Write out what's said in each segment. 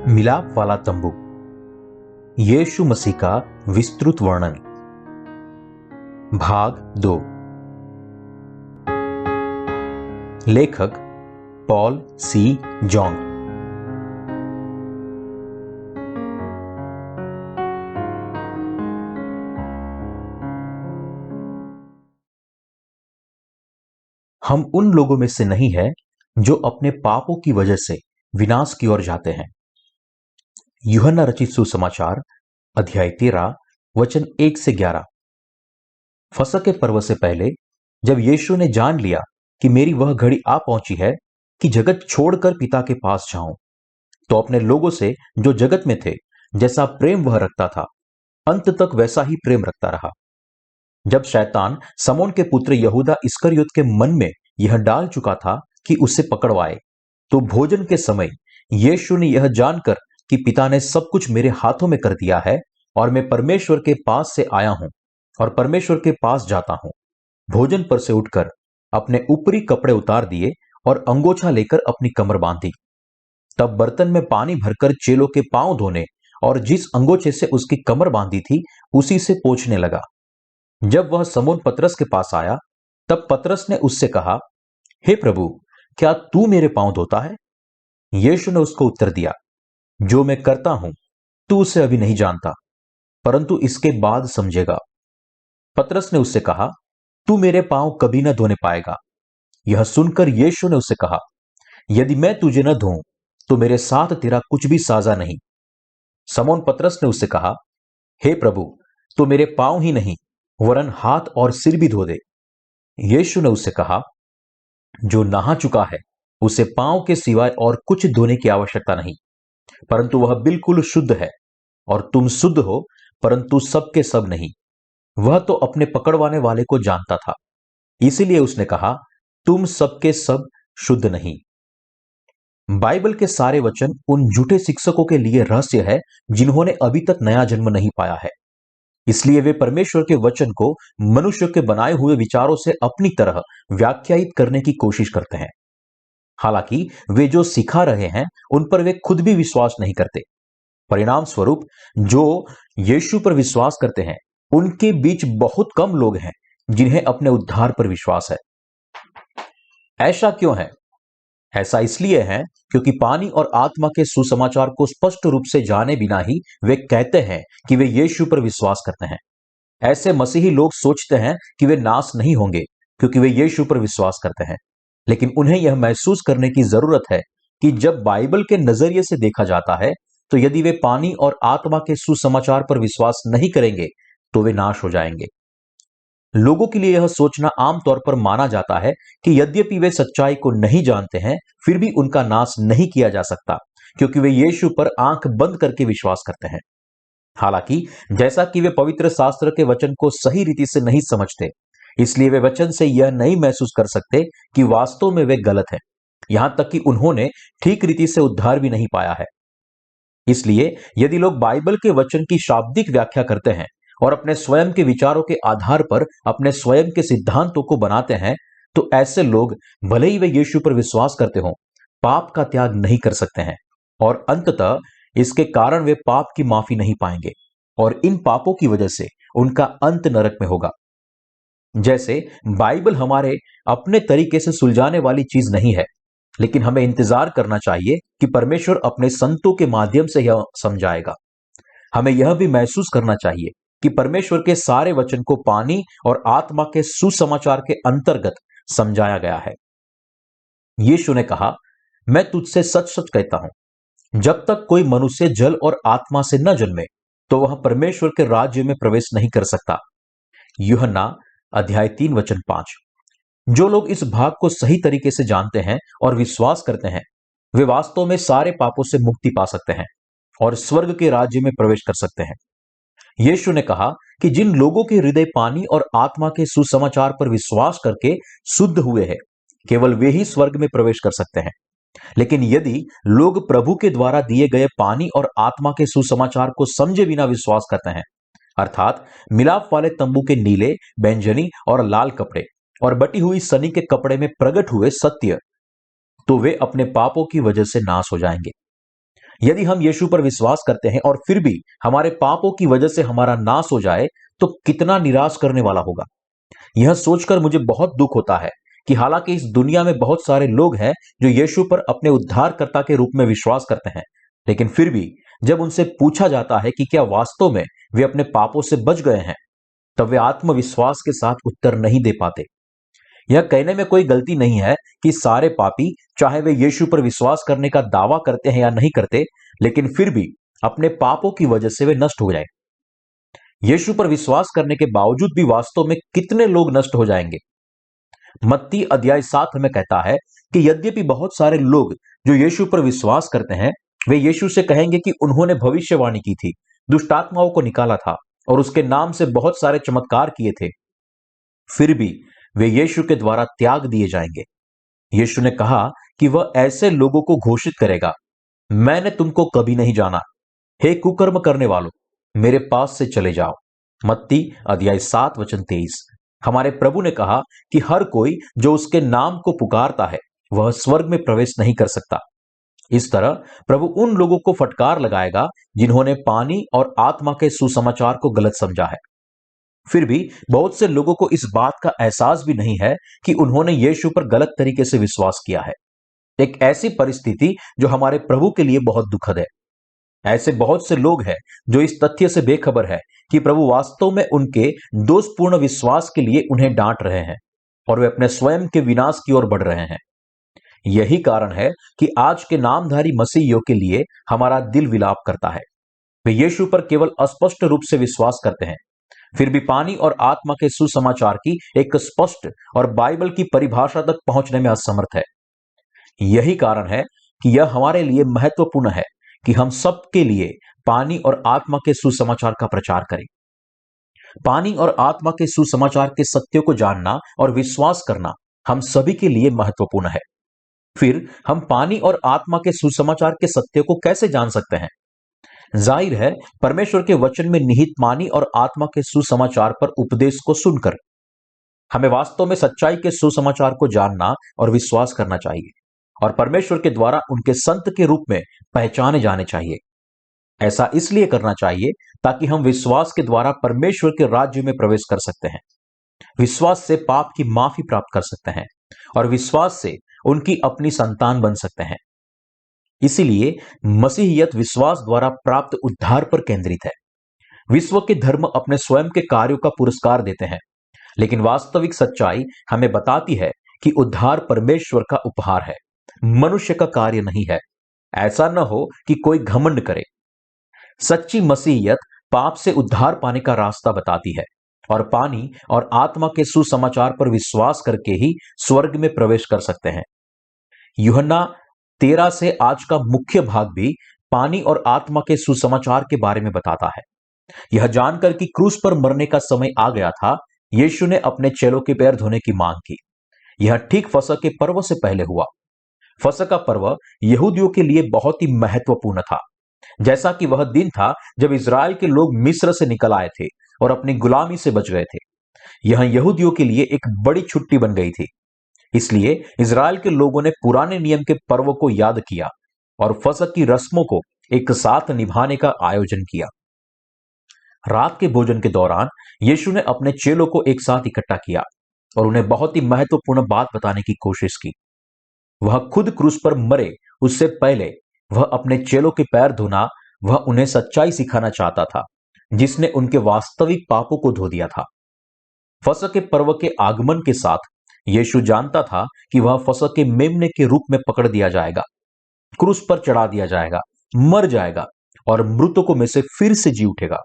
मिलाप वाला तंबू। यीशु मसीह का विस्तृत वर्णन। भाग 2। लेखक पॉल सी जॉन्ग। हम उन लोगों में से नहीं है जो अपने पापों की वजह से विनाश की ओर जाते हैं। यूहन्ना रचित सुसमाचार अध्याय 13 वचन 1 से 11। फसह के पर्व से पहले जब यीशु ने जान लिया कि मेरी वह घड़ी आ पहुंची है कि जगत छोड़कर पिता के पास जाऊं, तो अपने लोगों से जो जगत में थे जैसा प्रेम वह रखता था, अंत तक वैसा ही प्रेम रखता रहा। जब शैतान समौन के पुत्र यहूदा इस्करियोत के मन में यह डाल चुका था कि उसे पकड़वाए, तो भोजन के समय यीशु ने यह जानकर कि पिता ने सब कुछ मेरे हाथों में कर दिया है और मैं परमेश्वर के पास से आया हूं और परमेश्वर के पास जाता हूं, भोजन पर से उठकर अपने ऊपरी कपड़े उतार दिए और अंगोछा लेकर अपनी कमर बांधी। तब बर्तन में पानी भरकर चेलों के पांव धोने और जिस अंगोछे से उसकी कमर बांधी थी उसी से पोंछने लगा। जब वह समौन पतरस के पास आया, तब पतरस ने उससे कहा, हे प्रभु, क्या तू मेरे पांव धोता है? यीशु ने उसको उत्तर दिया, जो मैं करता हूं तू उसे अभी नहीं जानता, परंतु इसके बाद समझेगा। पतरस ने उससे कहा, तू मेरे पांव कभी न धोने पाएगा। यह सुनकर यीशु ने उससे कहा, यदि मैं तुझे न धोऊं तो मेरे साथ तेरा कुछ भी साझा नहीं। समौन पतरस ने उससे कहा, हे प्रभु, तो मेरे पांव ही नहीं वरन हाथ और सिर भी धो दे। यीशु ने उससे कहा, जो नहा चुका है उसे पांव के सिवाय और कुछ धोने की आवश्यकता नहीं, परंतु वह बिल्कुल शुद्ध है। और तुम शुद्ध हो, परंतु सबके सब नहीं। वह तो अपने पकड़वाने वाले को जानता था, इसीलिए उसने कहा, तुम सबके सब शुद्ध नहीं। बाइबल के सारे वचन उन झूठे शिक्षकों के लिए रहस्य है जिन्होंने अभी तक नया जन्म नहीं पाया है। इसलिए वे परमेश्वर के वचन को मनुष्य के बनाए हुए विचारों से अपनी तरह व्याख्यायित करने की कोशिश करते हैं। हालांकि वे जो सिखा रहे हैं उन पर वे खुद भी विश्वास नहीं करते। परिणाम स्वरूप जो यीशु पर विश्वास करते हैं उनके बीच बहुत कम लोग हैं जिन्हें अपने उद्धार पर विश्वास है। ऐसा क्यों है? ऐसा इसलिए है क्योंकि पानी और आत्मा के सुसमाचार को स्पष्ट रूप से जाने बिना ही वे कहते हैं कि वे यीशु पर विश्वास करते हैं। ऐसे मसीही लोग सोचते हैं कि वे नाश नहीं होंगे क्योंकि वे यीशु पर विश्वास करते हैं, लेकिन उन्हें यह महसूस करने की जरूरत है कि जब बाइबल के नजरिए से देखा जाता है तो यदि वे पानी और आत्मा के सुसमाचार पर विश्वास नहीं करेंगे तो वे नाश हो जाएंगे। लोगों के लिए यह सोचना आमतौर पर माना जाता है कि यद्यपि वे सच्चाई को नहीं जानते हैं, फिर भी उनका नाश नहीं किया जा सकता क्योंकि वे यीशु पर आंख बंद करके विश्वास करते हैं। हालांकि जैसा कि वे पवित्र शास्त्र के वचन को सही रीति से नहीं समझते, इसलिए वे वचन से यह नहीं महसूस कर सकते कि वास्तव में वे गलत हैं, यहां तक कि उन्होंने ठीक रीति से उद्धार भी नहीं पाया है। इसलिए यदि लोग बाइबल के वचन की शाब्दिक व्याख्या करते हैं और अपने स्वयं के विचारों के आधार पर अपने स्वयं के सिद्धांतों को बनाते हैं, तो ऐसे लोग भले ही वे यीशु पर विश्वास करते हों, पाप का त्याग नहीं कर सकते हैं और अंततः इसके कारण वे पाप की माफी नहीं पाएंगे और इन पापों की वजह से उनका अंत नरक में होगा। जैसे बाइबल हमारे अपने तरीके से सुलझाने वाली चीज नहीं है, लेकिन हमें इंतजार करना चाहिए कि परमेश्वर अपने संतों के माध्यम से यह समझाएगा। हमें यह भी महसूस करना चाहिए कि परमेश्वर के सारे वचन को पानी और आत्मा के सुसमाचार के अंतर्गत समझाया गया है। यीशु ने कहा, मैं तुझसे सच सच कहता हूं, जब तक कोई मनुष्य जल और आत्मा से न जन्मे तो वह परमेश्वर के राज्य में प्रवेश नहीं कर सकता। यूहन्ना अध्याय 3 वचन 5। जो लोग इस भाग को सही तरीके से जानते हैं और विश्वास करते हैं, वे वास्तव में सारे पापों से मुक्ति पा सकते हैं और स्वर्ग के राज्य में प्रवेश कर सकते हैं। यीशु ने कहा कि जिन लोगों के हृदय पानी और आत्मा के सुसमाचार पर विश्वास करके शुद्ध हुए हैं, केवल वे ही स्वर्ग में प्रवेश कर सकते हैं। लेकिन यदि लोग प्रभु के द्वारा दिए गए पानी और आत्मा के सुसमाचार को समझे बिना विश्वास करते हैं, अर्थात मिलाप वाले तंबू के नीले, बैंगनी और लाल कपड़े और बटी हुई सनी के कपड़े में प्रकट हुए सत्य, तो वे अपने पापों की वजह से नाश हो जाएंगे। यदि हम यीशु पर विश्वास करते हैं और फिर भी हमारे पापों की वजह से हमारा नाश हो जाए तो कितना निराश करने वाला होगा। यह सोचकर मुझे बहुत दुख होता है कि हालांकि इस दुनिया में बहुत सारे लोग हैं जो यीशु पर अपने उद्धारकर्ता के रूप में विश्वास करते हैं, लेकिन फिर भी जब उनसे पूछा जाता है कि क्या वास्तव में वे अपने पापों से बच गए हैं, तब वे आत्मविश्वास के साथ उत्तर नहीं दे पाते। यह कहने में कोई गलती नहीं है कि सारे पापी, चाहे वे यीशु पर विश्वास करने का दावा करते हैं या नहीं करते, लेकिन फिर भी अपने पापों की वजह से वे नष्ट हो जाए। यीशु पर विश्वास करने के बावजूद भी वास्तव में कितने लोग नष्ट हो जाएंगे। मत्ती अध्याय 7 हमें कहता है कि यद्यपि बहुत सारे लोग जो यीशु पर विश्वास करते हैं, वे यीशु से कहेंगे कि उन्होंने भविष्यवाणी की थी, दुष्टात्माओं को निकाला था और उसके नाम से बहुत सारे चमत्कार किए थे, फिर भी वे यीशु के द्वारा त्याग दिए जाएंगे। यीशु ने कहा कि वह ऐसे लोगों को घोषित करेगा, मैंने तुमको कभी नहीं जाना, हे कुकर्म करने वालों, मेरे पास से चले जाओ। मत्ती अध्याय 7 वचन 23। हमारे प्रभु ने कहा कि हर कोई जो उसके नाम को पुकारता है वह स्वर्ग में प्रवेश नहीं कर सकता। इस तरह प्रभु उन लोगों को फटकार लगाएगा जिन्होंने पानी और आत्मा के सुसमाचार को गलत समझा है। फिर भी बहुत से लोगों को इस बात का एहसास भी नहीं है कि उन्होंने यीशु पर गलत तरीके से विश्वास किया है। एक ऐसी परिस्थिति जो हमारे प्रभु के लिए बहुत दुखद है। ऐसे बहुत से लोग हैं जो इस तथ्य से बेखबर है कि प्रभु वास्तव में उनके दोषपूर्ण विश्वास के लिए उन्हें डांट रहे हैं और वे अपने स्वयं के विनाश की ओर बढ़ रहे हैं। यही कारण है कि आज के नामधारी मसीहियों के लिए हमारा दिल विलाप करता है। वे यीशु पर केवल अस्पष्ट रूप से विश्वास करते हैं, फिर भी पानी और आत्मा के सुसमाचार की एक स्पष्ट और बाइबल की परिभाषा तक पहुंचने में असमर्थ है। यही कारण है कि यह हमारे लिए महत्वपूर्ण है कि हम सबके लिए पानी और आत्मा के सुसमाचार का प्रचार करें। पानी और आत्मा के सुसमाचार के सत्यों को जानना और विश्वास करना हम सभी के लिए महत्वपूर्ण है। फिर हम पानी और आत्मा के सुसमाचार के सत्य को कैसे जान सकते हैं? जाहिर है, परमेश्वर के वचन में निहित पानी और आत्मा के सुसमाचार पर उपदेश को सुनकर। हमें वास्तव में सच्चाई के सुसमाचार को जानना और विश्वास करना चाहिए और परमेश्वर के द्वारा उनके संत के रूप में पहचाने जाने चाहिए। ऐसा इसलिए करना चाहिए ताकि हम विश्वास के द्वारा परमेश्वर के राज्य में प्रवेश कर सकते हैं, विश्वास से पाप की माफी प्राप्त कर सकते हैं और विश्वास से उनकी अपनी संतान बन सकते हैं। इसीलिए मसीहियत विश्वास द्वारा प्राप्त उद्धार पर केंद्रित है। विश्व के धर्म अपने स्वयं के कार्यों का पुरस्कार देते हैं, लेकिन वास्तविक सच्चाई हमें बताती है कि उद्धार परमेश्वर का उपहार है, मनुष्य का कार्य नहीं है। ऐसा न हो कि कोई घमंड करे। सच्ची मसीहियत पाप से उद्धार पाने का रास्ता बताती है और पानी और आत्मा के सुसमाचार पर विश्वास करके ही स्वर्ग में प्रवेश कर सकते हैं। यूहन्ना 13 से आज का मुख्य भाग भी पानी और आत्मा के सुसमाचार के बारे में बताता है। यह जानकर कि क्रूस पर मरने का समय आ गया था, यीशु ने अपने चेलों के पैर धोने की मांग की। यह ठीक फसह के पर्व से पहले हुआ। फसह का पर्व यहूदियों के लिए बहुत ही महत्वपूर्ण था, जैसा कि वह दिन था जब इजराइल के लोग मिस्र से निकल आए थे और अपनी गुलामी से बच गए थे। यह यहूदियों के लिए एक बड़ी छुट्टी बन गई थी। इसलिए इजराइल के लोगों ने पुराने नियम के पर्व को याद किया और फसह की रस्मों को एक साथ निभाने का आयोजन किया। रात के भोजन के दौरान यीशु ने अपने चेलों को एक साथ इकट्ठा किया और उन्हें बहुत ही महत्वपूर्ण बात बताने की कोशिश की। वह खुद क्रूस पर मरे उससे पहले वह अपने चेलों के पैर धोना, वह उन्हें सच्चाई सिखाना चाहता था जिसने उनके वास्तविक पापों को धो दिया था। फसह के पर्व के आगमन के साथ यीशु जानता था कि वह फसह के मेमने के रूप में पकड़ दिया जाएगा, क्रूस पर चढ़ा दिया जाएगा, मर जाएगा और मृतकों में से फिर से जी उठेगा।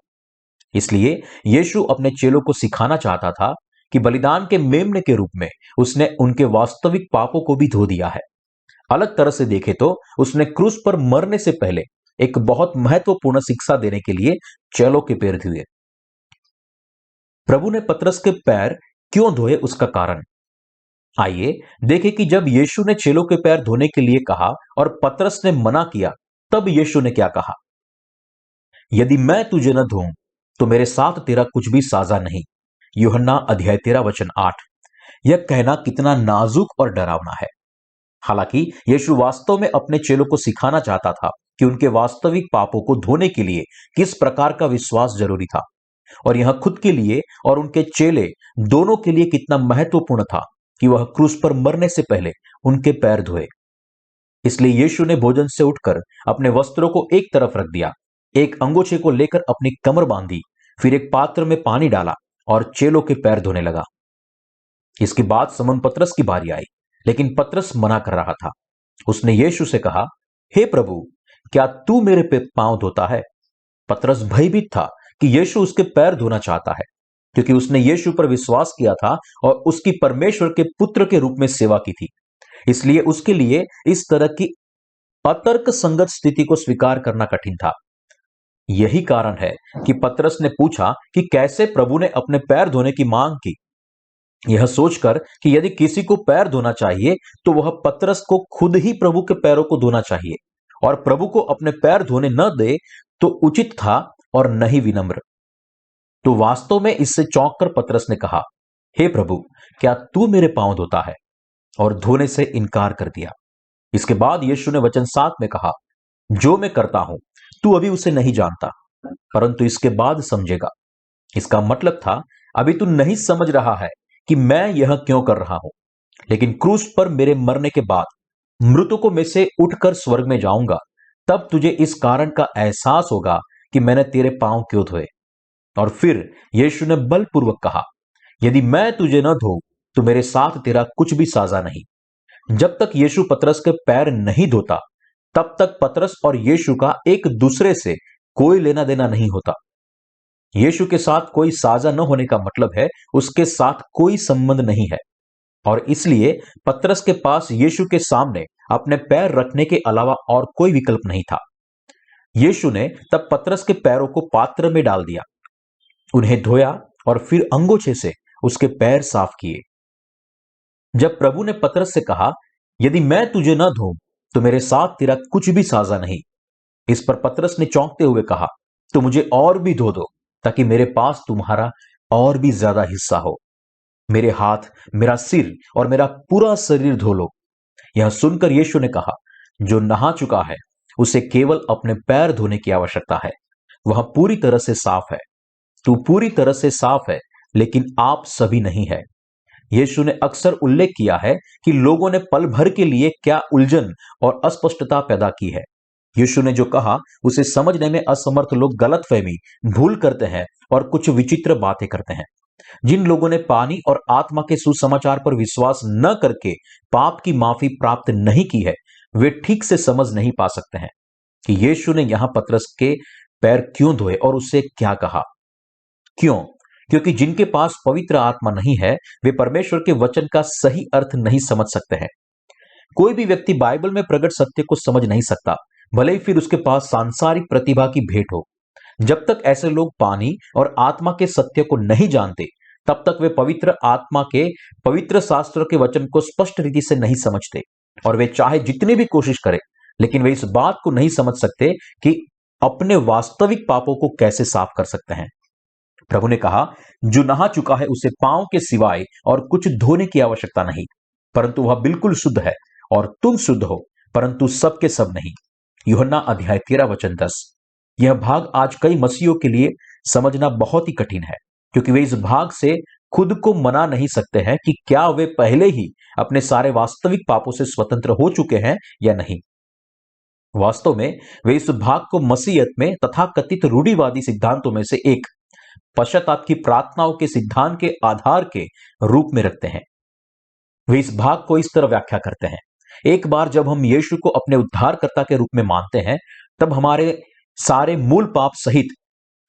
इसलिए यीशु अपने चेलों को सिखाना चाहता था कि बलिदान के मेमने के रूप में उसने उनके वास्तविक पापों को भी धो दिया है। अलग तरह से देखें तो उसने क्रूस पर मरने से पहले एक बहुत महत्वपूर्ण शिक्षा देने के लिए चेलों के पैर धोए। प्रभु ने पतरस के पैर क्यों धोए, उसका कारण आइए देखें कि जब यीशु ने चेलों के पैर धोने के लिए कहा और पतरस ने मना किया, तब यीशु ने क्या कहा? यदि मैं तुझे न धोऊं तो मेरे साथ तेरा कुछ भी साझा नहीं। यूहन्ना अध्याय 13 वचन 8। यह कहना कितना नाजुक और डरावना है। हालांकि यीशु वास्तव में अपने चेलों को सिखाना चाहता था कि उनके वास्तविक पापों को धोने के लिए किस प्रकार का विश्वास जरूरी था, और यह खुद के लिए और उनके चेले दोनों के लिए कितना महत्वपूर्ण था कि वह क्रूस पर मरने से पहले उनके पैर धोए। इसलिए यीशु ने भोजन से उठकर अपने वस्त्रों को एक तरफ रख दिया, एक अंगोछे को लेकर अपनी कमर बांधी, फिर एक पात्र में पानी डाला और चेलों के पैर धोने लगा। इसके बाद समन पतरस की बारी आई, लेकिन पतरस मना कर रहा था। उसने यीशु से कहा, हे प्रभु, क्या तू मेरे पे पांव धोता है? पतरस भयभीत था कि यीशु उसके पैर धोना चाहता है, क्योंकि उसने यीशु पर विश्वास किया था और उसकी परमेश्वर के पुत्र के रूप में सेवा की थी। इसलिए उसके लिए इस तरह की अतर्क संगत स्थिति को स्वीकार करना कठिन था। यही कारण है कि पतरस ने पूछा कि कैसे प्रभु ने अपने पैर धोने की मांग की, यह सोचकर कि यदि किसी को पैर धोना चाहिए तो वह पतरस को खुद ही प्रभु के पैरों को धोना चाहिए, और प्रभु को अपने पैर धोने न दे तो उचित था और नहीं विनम्र। तो वास्तव में इससे चौंक कर पतरस ने कहा, हे प्रभु, क्या तू मेरे पांव धोता है? और धोने से इनकार कर दिया। इसके बाद यीशु ने वचन 7 में कहा, जो मैं करता हूं तू अभी उसे नहीं जानता, परंतु इसके बाद समझेगा। इसका मतलब था, अभी तू नहीं समझ रहा है कि मैं यह क्यों कर रहा हूं, लेकिन क्रूस पर मेरे मरने के बाद मृतकों में से उठकर स्वर्ग में जाऊंगा, तब तुझे इस कारण का एहसास होगा कि मैंने तेरे पांव क्यों धोए। और फिर यीशु ने बलपूर्वक कहा, यदि मैं तुझे न धोऊं तो मेरे साथ तेरा कुछ भी साझा नहीं। जब तक यीशु पतरस के पैर नहीं धोता, तब तक पतरस और यीशु का एक दूसरे से कोई लेना देना नहीं होता। यीशु के साथ कोई साझा न होने का मतलब है उसके साथ कोई संबंध नहीं है, और इसलिए पतरस के पास यीशु के सामने अपने पैर रखने के अलावा और कोई विकल्प नहीं था। यीशु ने तब पतरस के पैरों को पात्र में डाल दिया, उन्हें धोया और फिर अंगोछे से उसके पैर साफ किए। जब प्रभु ने पतरस से कहा, यदि मैं तुझे न धोऊं तो मेरे साथ तेरा कुछ भी साझा नहीं, इस पर पतरस ने चौंकते हुए कहा, तो मुझे और भी धो दो, ताकि मेरे पास तुम्हारा और भी ज्यादा हिस्सा हो। मेरे हाथ, मेरा सिर और मेरा पूरा शरीर धो लो। यह सुनकर यीशु ने कहा, जो नहा चुका है उसे केवल अपने पैर धोने की आवश्यकता है, वह पूरी तरह से साफ है। तू पूरी तरह से साफ है, लेकिन आप सभी नहीं है। यीशु ने अक्सर उल्लेख किया है कि लोगों ने पल भर के लिए क्या उलझन और अस्पष्टता पैदा की है। यीशु ने जो कहा उसे समझने में असमर्थ लोग गलतफहमी, भूल करते हैं और कुछ विचित्र बातें करते हैं। जिन लोगों ने पानी और आत्मा के सुसमाचार पर विश्वास न करके पाप की माफी प्राप्त नहीं की है, वे ठीक से समझ नहीं पा सकते हैं कि यीशु ने यहां पतरस के पैर क्यों धोए और उससे क्या कहा। क्यों? क्योंकि जिनके पास पवित्र आत्मा नहीं है, वे परमेश्वर के वचन का सही अर्थ नहीं समझ सकते हैं। कोई भी व्यक्ति बाइबल में प्रकट सत्य को समझ नहीं सकता, भले ही फिर उसके पास सांसारिक प्रतिभा की भेंट हो। जब तक ऐसे लोग पानी और आत्मा के सत्य को नहीं जानते, तब तक वे पवित्र आत्मा के पवित्र शास्त्र के वचन को स्पष्ट रीति से नहीं समझते, और वे चाहे जितनी भी कोशिश करें, लेकिन वे इस बात को नहीं समझ सकते कि अपने वास्तविक पापों को कैसे साफ कर सकते हैं। प्रभु ने कहा, जो नहा चुका है उसे पांव के सिवाय और कुछ धोने की आवश्यकता नहीं, परंतु वह बिल्कुल शुद्ध है, और तुम शुद्ध हो, परंतु सब के सब नहीं। यूहन्ना अध्याय 13 वचन 10। यह भाग आज कई मसीहियों के लिए समझना बहुत ही कठिन है, क्योंकि वे इस भाग से खुद को मना नहीं सकते हैं कि क्या वे पहले ही अपने सारे वास्तविक पापों से स्वतंत्र हो चुके हैं या नहीं। वास्तव में वे इस भाग को मसीहत में तथाकथित रूढ़िवादी सिद्धांतों में से एक, पश्चाताप की प्रार्थनाओं के सिद्धांत के आधार के रूप में रखते हैं। वे इस भाग को इस तरह व्याख्या करते हैं, एक बार जब हम यीशु को अपने उद्धारकर्ता के रूप में मानते हैं, तब हमारे सारे मूल पाप सहित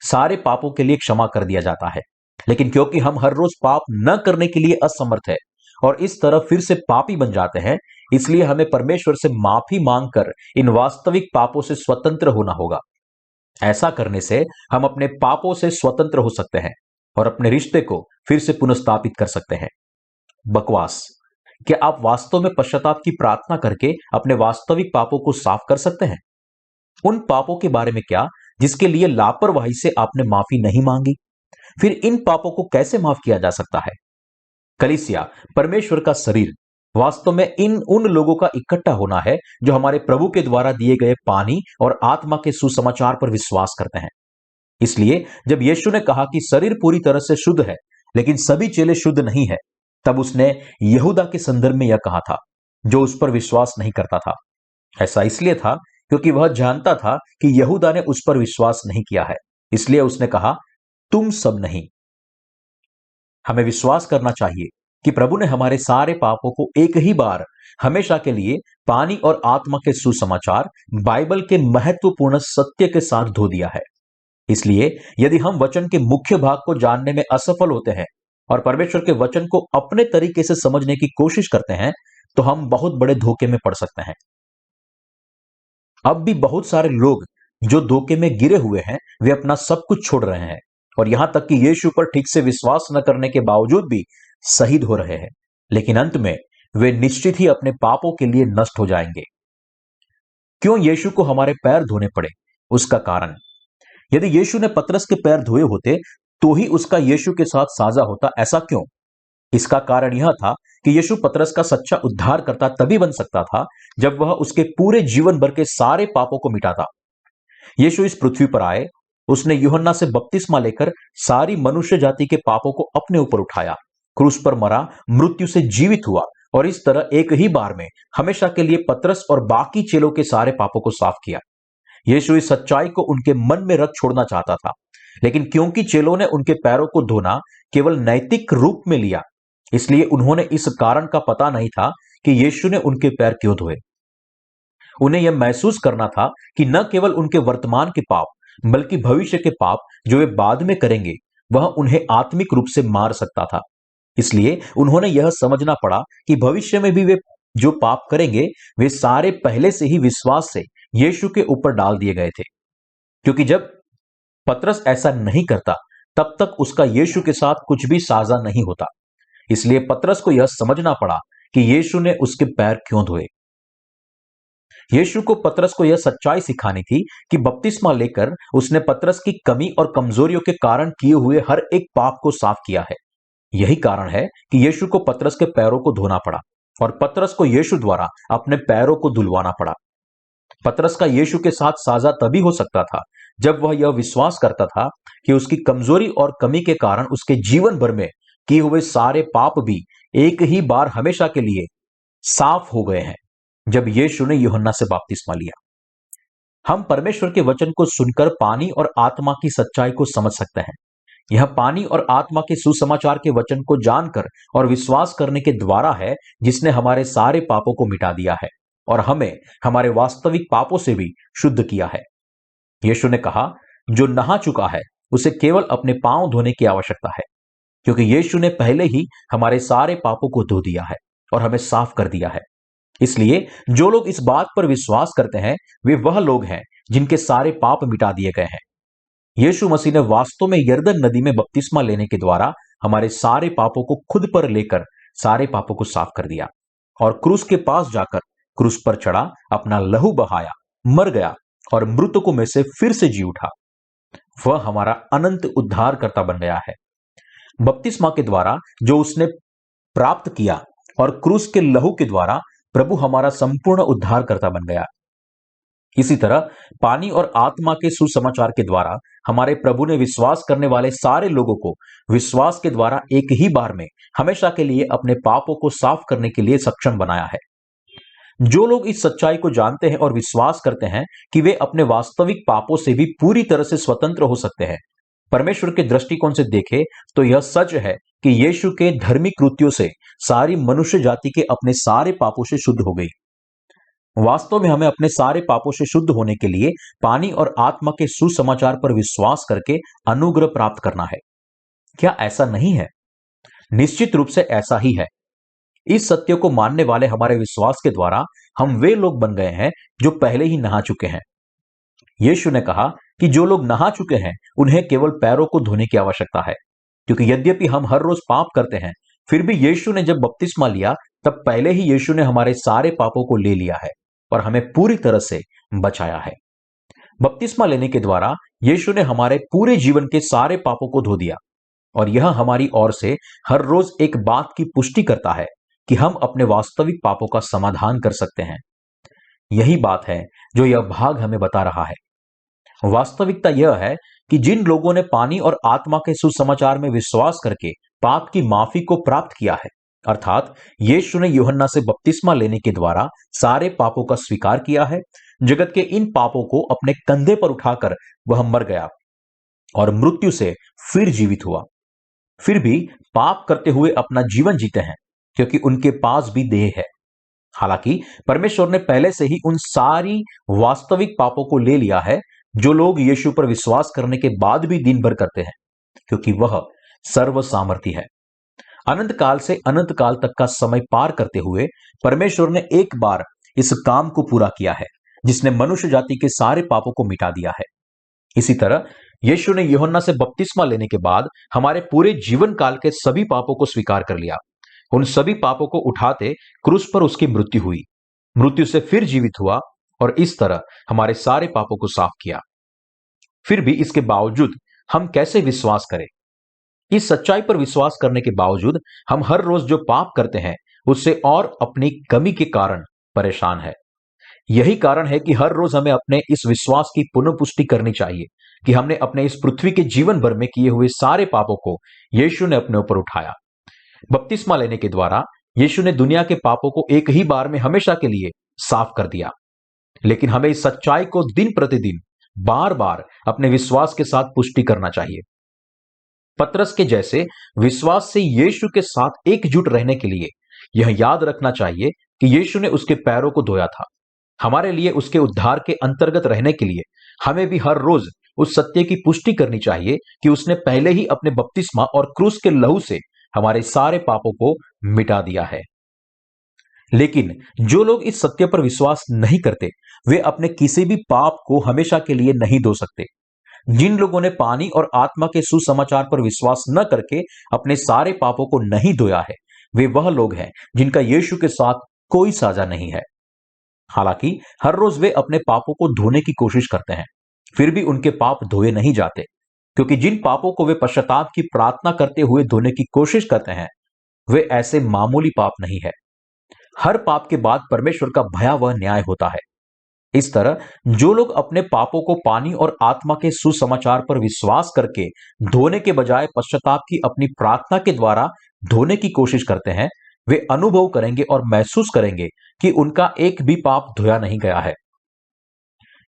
सारे पापों के लिए क्षमा कर दिया जाता है। लेकिन क्योंकि हम हर रोज पाप न करने के लिए असमर्थ है और इस तरह फिर से पापी बन जाते हैं, इसलिए हमें परमेश्वर से माफी मांगकर इन वास्तविक पापों से स्वतंत्र होना होगा। ऐसा करने से हम अपने पापों से स्वतंत्र हो सकते हैं और अपने रिश्ते को फिर से पुनर्स्थापित कर सकते हैं। बकवास! क्या आप वास्तव में पश्चाताप की प्रार्थना करके अपने वास्तविक पापों को साफ कर सकते हैं? उन पापों के बारे में क्या जिसके लिए लापरवाही से आपने माफी नहीं मांगी? फिर इन पापों को कैसे माफ किया जा सकता है? कलीसिया परमेश्वर का शरीर वास्तव में इन उन लोगों का इकट्ठा होना है जो हमारे प्रभु के द्वारा दिए गए पानी और आत्मा के सुसमाचार पर विश्वास करते हैं। इसलिए जब यीशु ने कहा कि शरीर पूरी तरह से शुद्ध है लेकिन सभी चेले शुद्ध नहीं है, तब उसने यहूदा के संदर्भ में यह कहा था जो उस पर विश्वास नहीं करता था। ऐसा इसलिए था क्योंकि वह जानता था कि यहूदा ने उस पर विश्वास नहीं किया है। इसलिए उसने कहा, तुम सब नहीं। हमें विश्वास करना चाहिए कि प्रभु ने हमारे सारे पापों को एक ही बार हमेशा के लिए पानी और आत्मा के सुसमाचार बाइबल के महत्वपूर्ण सत्य के साथ धो दिया है। इसलिए यदि हम वचन के मुख्य भाग को जानने में असफल होते हैं और परमेश्वर के वचन को अपने तरीके से समझने की कोशिश करते हैं तो हम बहुत बड़े धोखे में पड़ सकते हैं। अब भी बहुत सारे लोग जो धोखे में गिरे हुए हैं वे अपना सब कुछ छोड़ रहे हैं और यहां तक कि यीशु पर ठीक से विश्वास न करने के बावजूद भी शहीद हो रहे हैं, लेकिन अंत में वे निश्चित ही अपने पापों के लिए नष्ट हो जाएंगे। क्यों यीशु को हमारे पैर धोने पड़े? उसका कारण, यदि यीशु ने पतरस के पैर धोए होते तो ही उसका यीशु के साथ साझा होता। ऐसा क्यों? इसका कारण यह था कि यीशु पतरस का सच्चा उद्धारकर्ता तभी बन सकता था जब वह उसके पूरे जीवन भर के सारे पापों को मिटाता। यीशु इस पृथ्वी पर आए, उसने यूहन्ना से बपतिस्मा लेकर सारी मनुष्य जाति के पापों को अपने ऊपर उठाया, क्रूस पर मरा, मृत्यु से जीवित हुआ और इस तरह एक ही बार में हमेशा के लिए पतरस और बाकी चेलों के सारे पापों को साफ किया। यीशु इस सच्चाई को उनके मन में रख छोड़ना चाहता था, लेकिन क्योंकि चेलों ने उनके पैरों को धोना केवल नैतिक रूप में लिया, इसलिए उन्होंने इस कारण का पता नहीं था कि यीशु ने उनके पैर क्यों धोए। उन्हें यह महसूस करना था कि न केवल उनके वर्तमान के पाप बल्कि भविष्य के पाप जो वे बाद में करेंगे वह उन्हें आत्मिक रूप से मार सकता था। इसलिए उन्होंने यह समझना पड़ा कि भविष्य में भी वे जो पाप करेंगे वे सारे पहले से ही विश्वास से यीशु के ऊपर डाल दिए गए थे, क्योंकि जब पतरस ऐसा नहीं करता तब तक उसका यीशु के साथ कुछ भी साझा नहीं होता। इसलिए पतरस को यह समझना पड़ा कि यीशु ने उसके पैर क्यों धोए। यीशु को पतरस को यह सच्चाई सिखानी थी कि बपतिस्मा लेकर उसने पतरस की कमी और कमजोरियों के कारण किए हुए हर एक पाप को साफ किया है। यही कारण है कि यीशु को पतरस के पैरों को धोना पड़ा और पतरस को यीशु द्वारा अपने पैरों को धुलवाना पड़ा। पतरस का यीशु के साथ साझा तभी हो सकता था जब वह यह विश्वास करता था कि उसकी कमजोरी और कमी के कारण उसके जीवन भर में किए हुए सारे पाप भी एक ही बार हमेशा के लिए साफ हो गए हैं जब यीशु ने यूहन्ना से बपतिस्मा लिया। हम परमेश्वर के वचन को सुनकर पानी और आत्मा की सच्चाई को समझ सकते हैं। यह पानी और आत्मा के सुसमाचार के वचन को जानकर और विश्वास करने के द्वारा है जिसने हमारे सारे पापों को मिटा दिया है और हमें हमारे वास्तविक पापों से भी शुद्ध किया है। यीशु ने कहा, जो नहा चुका है उसे केवल अपने पांव धोने की आवश्यकता है, क्योंकि यीशु ने पहले ही हमारे सारे पापों को धो दिया है और हमें साफ कर दिया है। इसलिए जो लोग इस बात पर विश्वास करते हैं वे वह लोग हैं जिनके सारे पाप मिटा दिए गए हैं। यीशु मसीह ने वास्तव में यरदन नदी में बपतिस्मा लेने के द्वारा हमारे सारे पापों को खुद पर लेकर सारे पापों को साफ कर दिया और क्रूस के पास जाकर क्रूस पर चढ़ा, अपना लहू बहाया, मर गया और मृतकों में से फिर से जी उठा। वह हमारा अनंत उद्धारकर्ता बन गया है। बपतिस्मा के द्वारा जो उसने प्राप्त किया और क्रूस के लहू के द्वारा प्रभु हमारा संपूर्ण उद्धारकर्ता बन गया। इसी तरह पानी और आत्मा के सुसमाचार के द्वारा हमारे प्रभु ने विश्वास करने वाले सारे लोगों को विश्वास के द्वारा एक ही बार में हमेशा के लिए अपने पापों को साफ करने के लिए सक्षम बनाया है। जो लोग इस सच्चाई को जानते हैं और विश्वास करते हैं कि वे अपने वास्तविक पापों से भी पूरी तरह से स्वतंत्र हो सकते हैं, परमेश्वर के दृष्टिकोण से देखें तो यह सच है कि यीशु के धर्मी कृत्यों से सारी मनुष्य जाति के अपने सारे पापों से शुद्ध हो गई। वास्तव में हमें अपने सारे पापों से शुद्ध होने के लिए पानी और आत्मा के सुसमाचार पर विश्वास करके अनुग्रह प्राप्त करना है। क्या ऐसा नहीं है? निश्चित रूप से ऐसा ही है। इस सत्य को मानने वाले हमारे विश्वास के द्वारा हम वे लोग बन गए हैं जो पहले ही नहा चुके हैं। यीशु ने कहा कि जो लोग नहा चुके हैं उन्हें केवल पैरों को धोने की आवश्यकता है, क्योंकि यद्यपि हम हर रोज पाप करते हैं फिर भी यीशु ने जब बपतिस्मा लिया तब पहले ही यीशु ने हमारे सारे पापों को ले लिया है और हमें पूरी तरह से बचाया है। बपतिस्मा लेने के द्वारा यीशु ने हमारे पूरे जीवन के सारे पापों को धो दिया और यह हमारी ओर से हर रोज एक बात की पुष्टि करता है कि हम अपने वास्तविक पापों का समाधान कर सकते हैं। यही बात है जो यह भाग हमें बता रहा है। वास्तविकता यह है कि जिन लोगों ने पानी और आत्मा के सुसमाचार में विश्वास करके पाप की माफी को प्राप्त किया है, अर्थात यीशु ने यूहन्ना से बपतिस्मा लेने के द्वारा सारे पापों का स्वीकार किया है, जगत के इन पापों को अपने कंधे पर उठाकर वह मर गया और मृत्यु से फिर जीवित हुआ, फिर भी पाप करते हुए अपना जीवन जीते हैं, क्योंकि उनके पास भी देह है। हालांकि परमेश्वर ने पहले से ही उन सारी वास्तविक पापों को ले लिया है जो लोग यीशु पर विश्वास करने के बाद भी दिन भर करते हैं, क्योंकि वह सर्व सामर्थी है। अनंत काल से अनंत काल तक का समय पार करते हुए परमेश्वर ने एक बार इस काम को पूरा किया है, जिसने मनुष्य जाति के सारे पापों को मिटा दिया है। इसी तरह यीशु ने यूहन्ना से बपतिस्मा लेने के बाद हमारे पूरे जीवन काल के सभी पापों को स्वीकार कर लिया। उन सभी पापों को उठाते क्रूस पर उसकी मृत्यु हुई, मृत्यु से फिर जीवित हुआ और इस तरह हमारे सारे पापों को साफ किया। फिर भी इसके बावजूद हम कैसे विश्वास करें? इस सच्चाई पर विश्वास करने के बावजूद हम हर रोज जो पाप करते हैं उससे और अपनी कमी के कारण परेशान है। यही कारण है कि हर रोज हमें अपने इस विश्वास की पुनः पुष्टि करनी चाहिए कि हमने अपने इस पृथ्वी के जीवन भर में किए हुए सारे पापों को यीशु ने अपने ऊपर उठाया। बपतिस्मा लेने के द्वारा यीशु ने दुनिया के पापों को एक ही बार में हमेशा के लिए साफ कर दिया, लेकिन हमें इस सच्चाई को दिन प्रतिदिन बार बार अपने विश्वास के साथ पुष्टि करना चाहिए। पतरस के जैसे विश्वास से यीशु के साथ एकजुट रहने के लिए यह याद रखना चाहिए कि यीशु ने उसके पैरों को धोया था। हमारे लिए उसके उद्धार के अंतर्गत रहने के लिए हमें भी हर रोज उस सत्य की पुष्टि करनी चाहिए कि उसने पहले ही अपने बपतिस्मा और क्रूस के लहू से हमारे सारे पापों को मिटा दिया है। लेकिन जो लोग इस सत्य पर विश्वास नहीं करते, वे अपने किसी भी पाप को हमेशा के लिए नहीं धो सकते। जिन लोगों ने पानी और आत्मा के सुसमाचार पर विश्वास न करके अपने सारे पापों को नहीं धोया है, वे वह लोग हैं जिनका यीशु के साथ कोई साझा नहीं है। हालांकि हर रोज वे अपने पापों को धोने की कोशिश करते हैं, फिर भी उनके पाप धोए नहीं जाते, क्योंकि जिन पापों को वे पश्चाताप की प्रार्थना करते हुए धोने की कोशिश करते हैं, वे ऐसे मामूली पाप नहीं है। हर पाप के बाद परमेश्वर का भयावह न्याय होता है। इस तरह जो लोग अपने पापों को पानी और आत्मा के सुसमाचार पर विश्वास करके धोने के बजाय पश्चाताप की अपनी प्रार्थना के द्वारा धोने की कोशिश करते हैं, वे अनुभव करेंगे और महसूस करेंगे कि उनका एक भी पाप धोया नहीं गया है।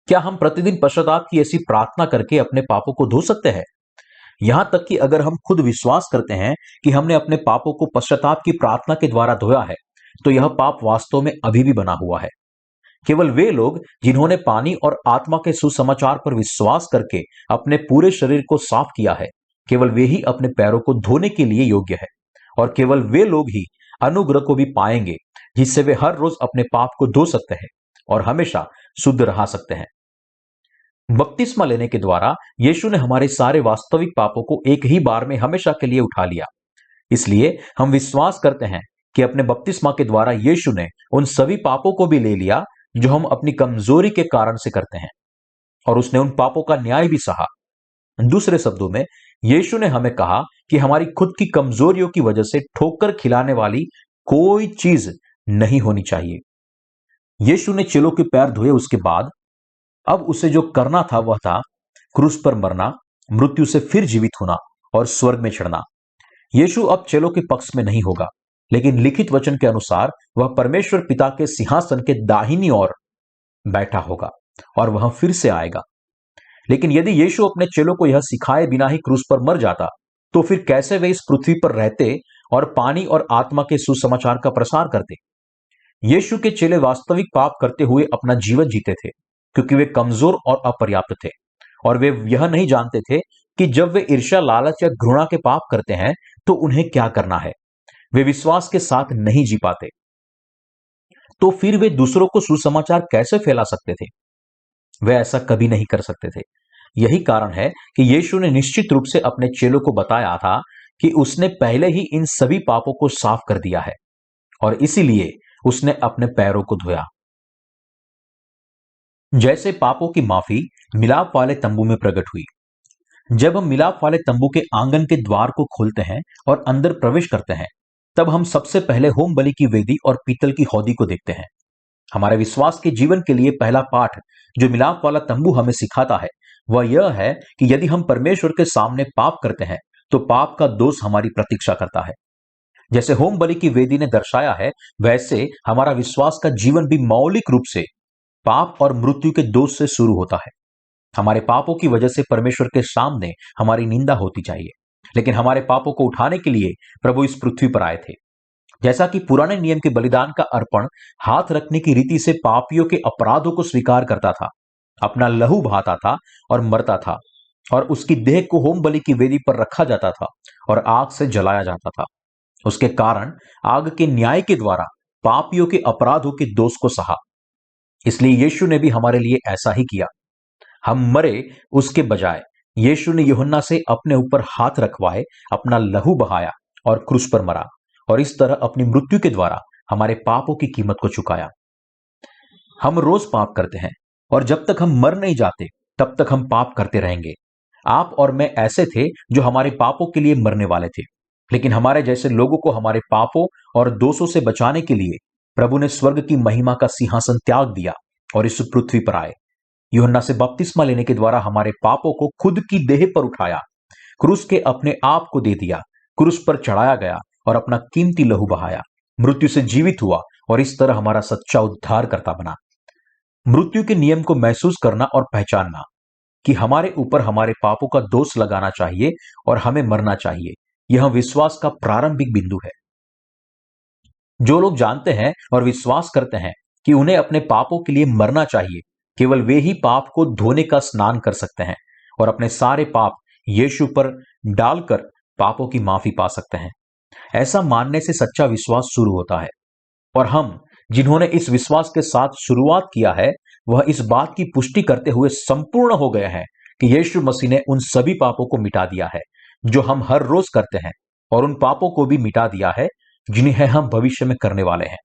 क्या हम प्रतिदिन पश्चाताप की ऐसी प्रार्थना करके अपने पापों को धो सकते हैं? यहां तक कि अगर हम खुद विश्वास करते हैं कि हमने अपने पापों को पश्चाताप की प्रार्थना के द्वारा धोया है, तो यह पाप वास्तव में अभी भी बना हुआ है। केवल वे लोग जिन्होंने पानी और आत्मा के सुसमाचार पर विश्वास करके अपने पूरे शरीर को साफ किया है, केवल वे ही अपने पैरों को धोने के लिए योग्य है, और केवल वे लोग ही अनुग्रह को भी पाएंगे जिससे वे हर रोज अपने पाप को धो सकते हैं और हमेशा शुद्ध रह सकते हैं। बपतिस्मा लेने के द्वारा यीशु ने हमारे सारे वास्तविक पापों को एक ही बार में हमेशा के लिए उठा लिया। इसलिए हम विश्वास करते हैं कि अपने बपतिस्मा के द्वारा यीशु ने उन सभी पापों को भी ले लिया जो हम अपनी कमजोरी के कारण से करते हैं, और उसने उन पापों का न्याय भी सहा। दूसरे शब्दों में यीशु ने हमें कहा कि हमारी खुद की कमजोरियों की वजह से ठोकर खिलाने वाली कोई चीज नहीं होनी चाहिए। यीशु ने चेलों के पैर धोए उसके बाद अब उसे जो करना था वह था क्रूस पर मरना, मृत्यु से फिर जीवित होना और स्वर्ग में चढ़ना। यीशु अब चेलों के पक्ष में नहीं होगा, लेकिन लिखित वचन के अनुसार वह परमेश्वर पिता के सिंहासन के दाहिनी ओर बैठा होगा और वह फिर से आएगा। लेकिन यदि यीशु अपने चेलों को यह सिखाए बिना ही क्रूस पर मर जाता, तो फिर कैसे वे इस पृथ्वी पर रहते और पानी और आत्मा के सुसमाचार का प्रसार करते? यीशु के चेले वास्तविक पाप करते हुए अपना जीवन जीते थे, क्योंकि वे कमजोर और अपर्याप्त थे, और वे यह नहीं जानते थे कि जब वे ईर्ष्या, लालच या घृणा के पाप करते हैं तो उन्हें क्या करना है। वे विश्वास के साथ नहीं जी पाते, तो फिर वे दूसरों को सुसमाचार कैसे फैला सकते थे? वे ऐसा कभी नहीं कर सकते थे। यही कारण है कि यीशु ने निश्चित रूप से अपने चेलों को बताया था कि उसने पहले ही इन सभी पापों को साफ कर दिया है, और इसीलिए उसने अपने पैरों को धोया। जैसे पापों की माफी मिलाप वाले तंबू में प्रकट हुई। जब हम मिलाप वाले तंबू के आंगन के द्वार को खोलते हैं और अंदर प्रवेश करते हैं, तब हम सबसे पहले होम बलि की वेदी और पीतल की हौदी को देखते हैं। हमारे विश्वास के जीवन के लिए पहला पाठ जो मिलाप वाला तंबू हमें सिखाता है वह यह है कि यदि हम परमेश्वर के सामने पाप करते हैं तो पाप का दोष हमारी प्रतीक्षा करता है। जैसे होम बलि की वेदी ने दर्शाया है, वैसे हमारा विश्वास का जीवन भी मौलिक रूप से पाप और मृत्यु के दोष से शुरू होता है। हमारे पापों की वजह से परमेश्वर के सामने हमारी निंदा होती चाहिए, लेकिन हमारे पापों को उठाने के लिए प्रभु इस पृथ्वी पर आए थे। जैसा कि पुराने नियम के बलिदान का अर्पण हाथ रखने की रीति से पापियों के अपराधों को स्वीकार करता था, अपना लहू बहाता था और मरता था, और उसकी देह को होम बलि की वेदी पर रखा जाता था और आग से जलाया जाता था। उसके कारण आग के न्याय के द्वारा पापियों के अपराधों के दोष को सहा। इसलिए यीशु ने भी हमारे लिए ऐसा ही किया। हम मरे उसके बजाय यीशु ने यूहन्ना से अपने ऊपर हाथ रखवाए, अपना लहू बहाया और क्रूस पर मरा, और इस तरह अपनी मृत्यु के द्वारा हमारे पापों की कीमत को चुकाया। हम रोज पाप करते हैं और जब तक हम मर नहीं जाते तब तक हम पाप करते रहेंगे। आप और मैं ऐसे थे जो हमारे पापों के लिए मरने वाले थे, लेकिन हमारे जैसे लोगों को हमारे पापों और दोषों से बचाने के लिए प्रभु ने स्वर्ग की महिमा का सिंहासन त्याग दिया और इस पृथ्वी पर आए। यूहन्ना से बपतिस्मा लेने के द्वारा हमारे पापों को खुद की देह पर उठाया, क्रूस के अपने आप को दे दिया, क्रूस पर चढ़ाया गया और अपना कीमती लहू बहाया, मृत्यु से जीवित हुआ और इस तरह हमारा सच्चा उद्धारकर्ता बना। मृत्यु के नियम को महसूस करना और पहचानना कि हमारे ऊपर हमारे पापों का दोष लगाना चाहिए और हमें मरना चाहिए, यह विश्वास का प्रारंभिक बिंदु है। जो लोग जानते हैं और विश्वास करते हैं कि उन्हें अपने पापों के लिए मरना चाहिए, केवल वे ही पाप को धोने का स्नान कर सकते हैं और अपने सारे पाप यीशु पर डालकर पापों की माफी पा सकते हैं। ऐसा मानने से सच्चा विश्वास शुरू होता है, और हम जिन्होंने इस विश्वास के साथ शुरुआत किया है वह इस बात की पुष्टि करते हुए संपूर्ण हो गए हैं कि यीशु मसीह ने उन सभी पापों को मिटा दिया है जो हम हर रोज करते हैं, और उन पापों को भी मिटा दिया है जिन्हें हम भविष्य में करने वाले हैं।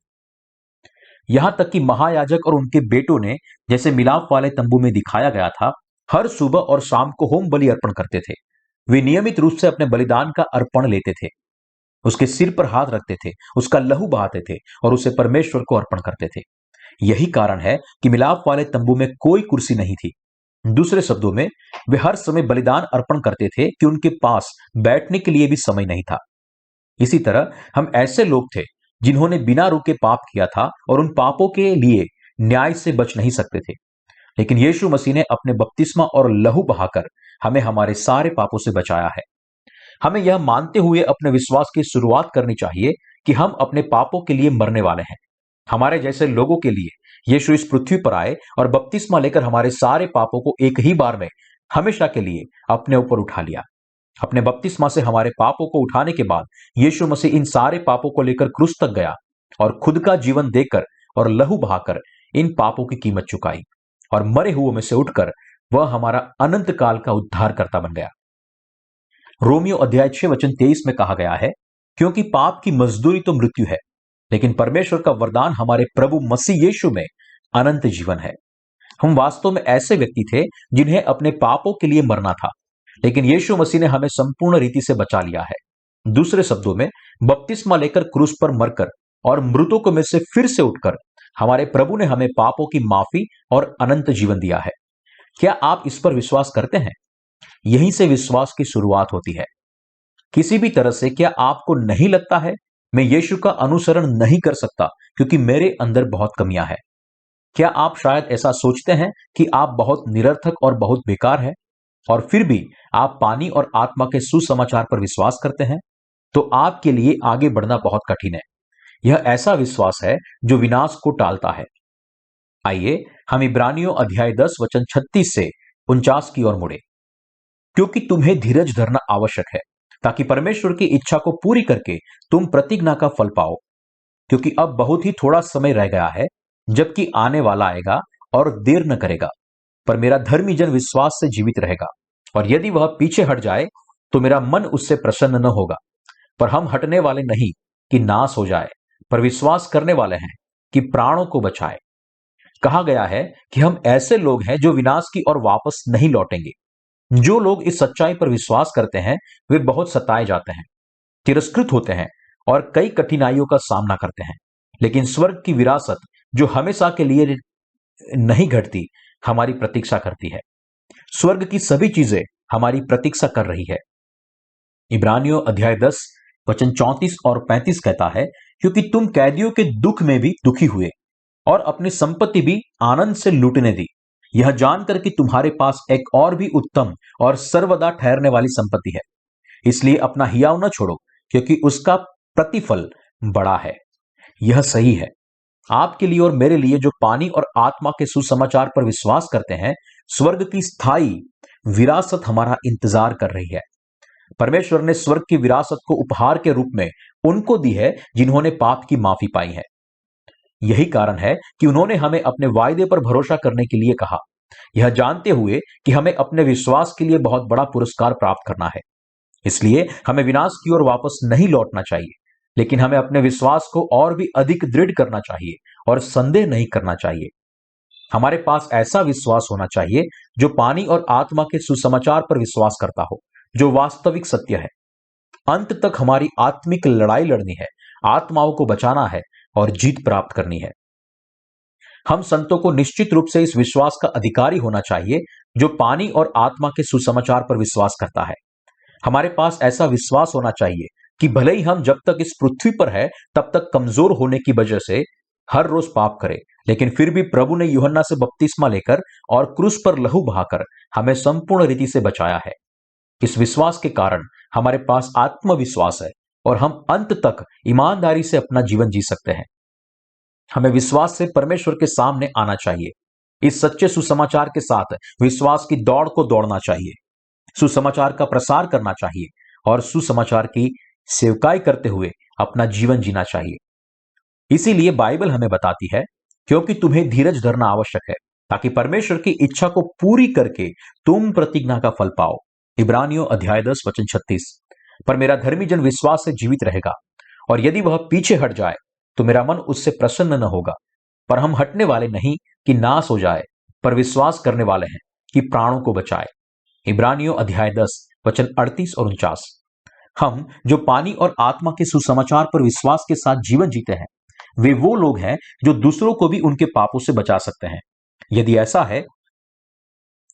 यहां तक कि महायाजक और उनके बेटों ने, जैसे मिलाप वाले तंबू में दिखाया गया था, हर सुबह और शाम को होम बलि अर्पण करते थे। वे नियमित रूप से अपने बलिदान का अर्पण लेते थे, उसके सिर पर हाथ रखते थे, उसका लहू बहाते थे और उसे परमेश्वर को अर्पण करते थे। यही कारण है कि मिलाप वाले तंबू में कोई कुर्सी नहीं थी। दूसरे शब्दों में, वे हर समय बलिदान अर्पण करते थे कि उनके पास बैठने के लिए भी समय नहीं था। इसी तरह हम ऐसे लोग थे जिन्होंने बिना रुके पाप किया था और उन पापों के लिए न्याय से बच नहीं सकते थे, लेकिन यीशु मसीह ने अपने बपतिस्मा और लहू बहाकर हमें हमारे सारे पापों से बचाया है। हमें यह मानते हुए अपने विश्वास की शुरुआत करनी चाहिए कि हम अपने पापों के लिए मरने वाले हैं। हमारे जैसे लोगों के लिए यीशु इस पृथ्वी पर आए और बपतिस्मा लेकर हमारे सारे पापों को एक ही बार में हमेशा के लिए अपने ऊपर उठा लिया। अपने बपतिस्मा से हमारे पापों को उठाने के बाद यीशु मसीह इन सारे पापों को लेकर क्रूस तक गया और खुद का जीवन देकर और लहू बहाकर इन पापों की कीमत चुकाई, और मरे हुओं में से उठकर वह हमारा अनंत काल का उद्धारकर्ता बन गया। रोमियो अध्याय 6 वचन 23 में कहा गया है, क्योंकि पाप की मजदूरी तो मृत्यु है, लेकिन परमेश्वर का वरदान हमारे प्रभु मसीह यीशु में अनंत जीवन है। हम वास्तव में ऐसे व्यक्ति थे जिन्हें अपने पापों के लिए मरना था, लेकिन यीशु मसीह ने हमें संपूर्ण रीति से बचा लिया है। दूसरे शब्दों में, बपतिस्मा लेकर क्रूस पर मरकर और मृतकों में से फिर से उठकर हमारे प्रभु ने हमें पापों की माफी और अनंत जीवन दिया है। क्या आप इस पर विश्वास करते हैं? यहीं से विश्वास की शुरुआत होती है। किसी भी तरह से क्या आपको नहीं लगता है मैं यीशु का अनुसरण नहीं कर सकता क्योंकि मेरे अंदर बहुत कमियां हैं? क्या आप शायद ऐसा सोचते हैं कि आप बहुत निरर्थक और बहुत बेकार हैं, और फिर भी आप पानी और आत्मा के सुसमाचार पर विश्वास करते हैं? तो आपके लिए आगे बढ़ना बहुत कठिन है। यह ऐसा विश्वास है जो विनाश को टालता है। आइए हम इब्रानियों अध्याय 10 वचन 36 से 49 की ओर मुड़े। क्योंकि तुम्हें धीरज धरना आवश्यक है, ताकि परमेश्वर की इच्छा को पूरी करके तुम प्रतिज्ञा का फल पाओ। क्योंकि अब बहुत ही थोड़ा समय रह गया है, जबकि आने वाला आएगा और देर न करेगा। पर मेरा धर्मी जन विश्वास से जीवित रहेगा, और यदि वह पीछे हट जाए तो मेरा मन उससे प्रसन्न न होगा। पर हम हटने वाले नहीं कि नाश हो जाए, पर विश्वास करने वाले हैं कि प्राणों को बचाए। कहा गया है कि हम ऐसे लोग हैं जो विनाश की ओर वापस नहीं लौटेंगे। जो लोग इस सच्चाई पर विश्वास करते हैं वे बहुत सताए जाते हैं, तिरस्कृत होते हैं, और कई कठिनाइयों का सामना करते हैं, लेकिन स्वर्ग की विरासत जो हमेशा के लिए नहीं घटती, हमारी प्रतीक्षा करती है। स्वर्ग की सभी चीजें हमारी प्रतीक्षा कर रही है। इब्रानियों अध्याय 10 वचन 34 और 35 कहता है, क्योंकि तुम कैदियों के दुख में भी दुखी हुए और अपनी संपत्ति भी आनंद से लूटने दी, यह जानकर कि तुम्हारे पास एक और भी उत्तम और सर्वदा ठहरने वाली संपत्ति है। इसलिए अपना हियाव न छोड़ो, क्योंकि उसका प्रतिफल बड़ा है। यह सही है आपके लिए और मेरे लिए जो पानी और आत्मा के सुसमाचार पर विश्वास करते हैं। स्वर्ग की स्थायी विरासत हमारा इंतजार कर रही है। परमेश्वर ने स्वर्ग की विरासत को उपहार के रूप में उनको दी है जिन्होंने पाप की माफी पाई है। यही कारण है कि उन्होंने हमें अपने वायदे पर भरोसा करने के लिए कहा, यह जानते हुए कि हमें अपने विश्वास के लिए बहुत बड़ा पुरस्कार प्राप्त करना है। इसलिए हमें विनाश की ओर वापस नहीं लौटना चाहिए, लेकिन हमें अपने विश्वास को और भी अधिक दृढ़ करना चाहिए और संदेह नहीं करना चाहिए। हमारे पास ऐसा विश्वास होना चाहिए जो पानी और आत्मा के सुसमाचार पर विश्वास करता हो, जो वास्तविक सत्य है। अंत तक हमारी आत्मिक लड़ाई लड़नी है, आत्माओं को बचाना है और जीत प्राप्त करनी है। हम संतों को निश्चित रूप से इस विश्वास का अधिकारी होना चाहिए जो पानी और आत्मा के सुसमाचार पर विश्वास करता है। हमारे पास ऐसा विश्वास होना चाहिए कि भले ही हम जब तक इस पृथ्वी पर है तब तक कमजोर होने की वजह से हर रोज पाप करें, लेकिन फिर भी प्रभु ने यूहन्ना से बपतिस्मा लेकर और क्रूस पर लहू बहाकर हमें संपूर्ण रीति से बचाया है। इस विश्वास के कारण हमारे पास आत्मविश्वास है और हम अंत तक ईमानदारी से अपना जीवन जी सकते हैं। हमें विश्वास से परमेश्वर के सामने आना चाहिए। इस सच्चे सुसमाचार के साथ विश्वास की दौड़ को दौड़ना चाहिए, सुसमाचार का प्रसार करना चाहिए और सुसमाचार की सेवकाई करते हुए अपना जीवन जीना चाहिए। इसीलिए बाइबल हमें बताती है, क्योंकि तुम्हें धीरज धरना आवश्यक है ताकि परमेश्वर की इच्छा को पूरी करके तुम प्रतिज्ञा का फल पाओ। इब्रानियों अध्याय 10 वचन 36। पर मेरा धर्मी जन विश्वास से जीवित रहेगा, और यदि वह पीछे हट जाए तो मेरा मन उससे प्रसन्न न होगा। पर हम हटने वाले नहीं कि नाश हो जाए, पर विश्वास करने वाले हैं कि प्राणों को बचाए। इब्रानियों अध्याय 10 वचन 38 और 49। हम जो पानी और आत्मा के सुसमाचार पर विश्वास के साथ जीवन जीते हैं, वे वो लोग हैं जो दूसरों को भी उनके पापों से बचा सकते हैं। यदि ऐसा है,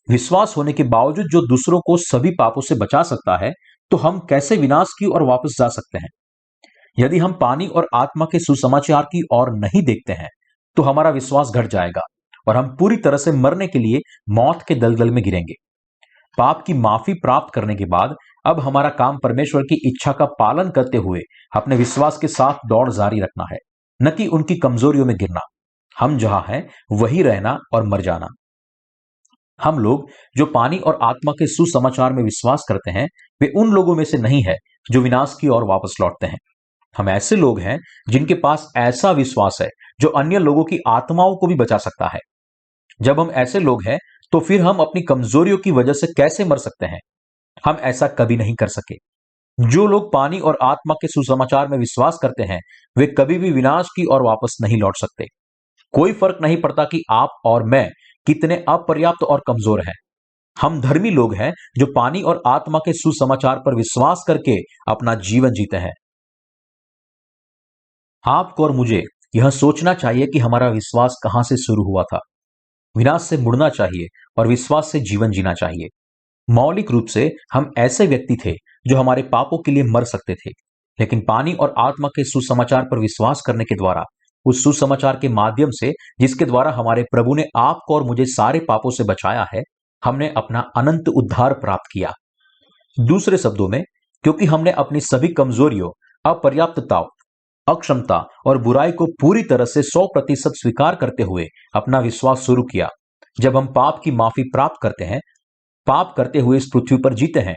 विश्वास होने के बावजूद जो दूसरों को सभी पापों से बचा सकता है, तो हम कैसे विनाश की ओर वापस जा सकते हैं? यदि हम पानी और आत्मा के सुसमाचार की ओर नहीं देखते हैं, तो हमारा विश्वास घट जाएगा और हम पूरी तरह से मरने के लिए मौत के दलदल में गिरेंगे। पाप की माफी प्राप्त करने के बाद अब हमारा काम परमेश्वर की इच्छा का पालन करते हुए अपने विश्वास के साथ दौड़ जारी रखना है, न कि उनकी कमजोरियों में गिरना। हम जहां हैं वहीं रहना और मर जाना। हम लोग जो पानी और आत्मा के सुसमाचार में विश्वास करते हैं, वे उन लोगों में से नहीं है जो विनाश की ओर वापस लौटते हैं। हम ऐसे लोग हैं जिनके पास ऐसा विश्वास है जो अन्य लोगों की आत्माओं को भी बचा सकता है। जब हम ऐसे लोग हैं, तो फिर हम अपनी कमजोरियों की वजह से कैसे मर सकते हैं? हम ऐसा कभी नहीं कर सके। जो लोग पानी और आत्मा के सुसमाचार में विश्वास करते हैं, वे कभी भी विनाश की ओर वापस नहीं लौट सकते। कोई फर्क नहीं पड़ता कि आप और मैं कितने अपर्याप्त और कमजोर हैं। हम धर्मी लोग हैं जो पानी और आत्मा के सुसमाचार पर विश्वास करके अपना जीवन जीते हैं। आपको और मुझे यह सोचना चाहिए कि हमारा विश्वास कहां से शुरू हुआ था। विनाश से मुड़ना चाहिए और विश्वास से जीवन जीना चाहिए। मौलिक रूप से हम ऐसे व्यक्ति थे जो हमारे पापों के लिए मर सकते थे, लेकिन पानी और आत्मा के सुसमाचार पर विश्वास करने के द्वारा, उस सुसमाचार के माध्यम से जिसके द्वारा हमारे प्रभु ने आपको और मुझे सारे पापों से बचाया है, हमने अपना अनंत उद्धार प्राप्त किया। दूसरे शब्दों में, क्योंकि हमने अपनी सभी कमजोरियों, अपर्याप्तता, अक्षमता और बुराई को पूरी तरह से 100% स्वीकार करते हुए अपना विश्वास शुरू किया। जब हम पाप की माफी प्राप्त करते हैं, पाप करते हुए इस पृथ्वी पर जीते हैं।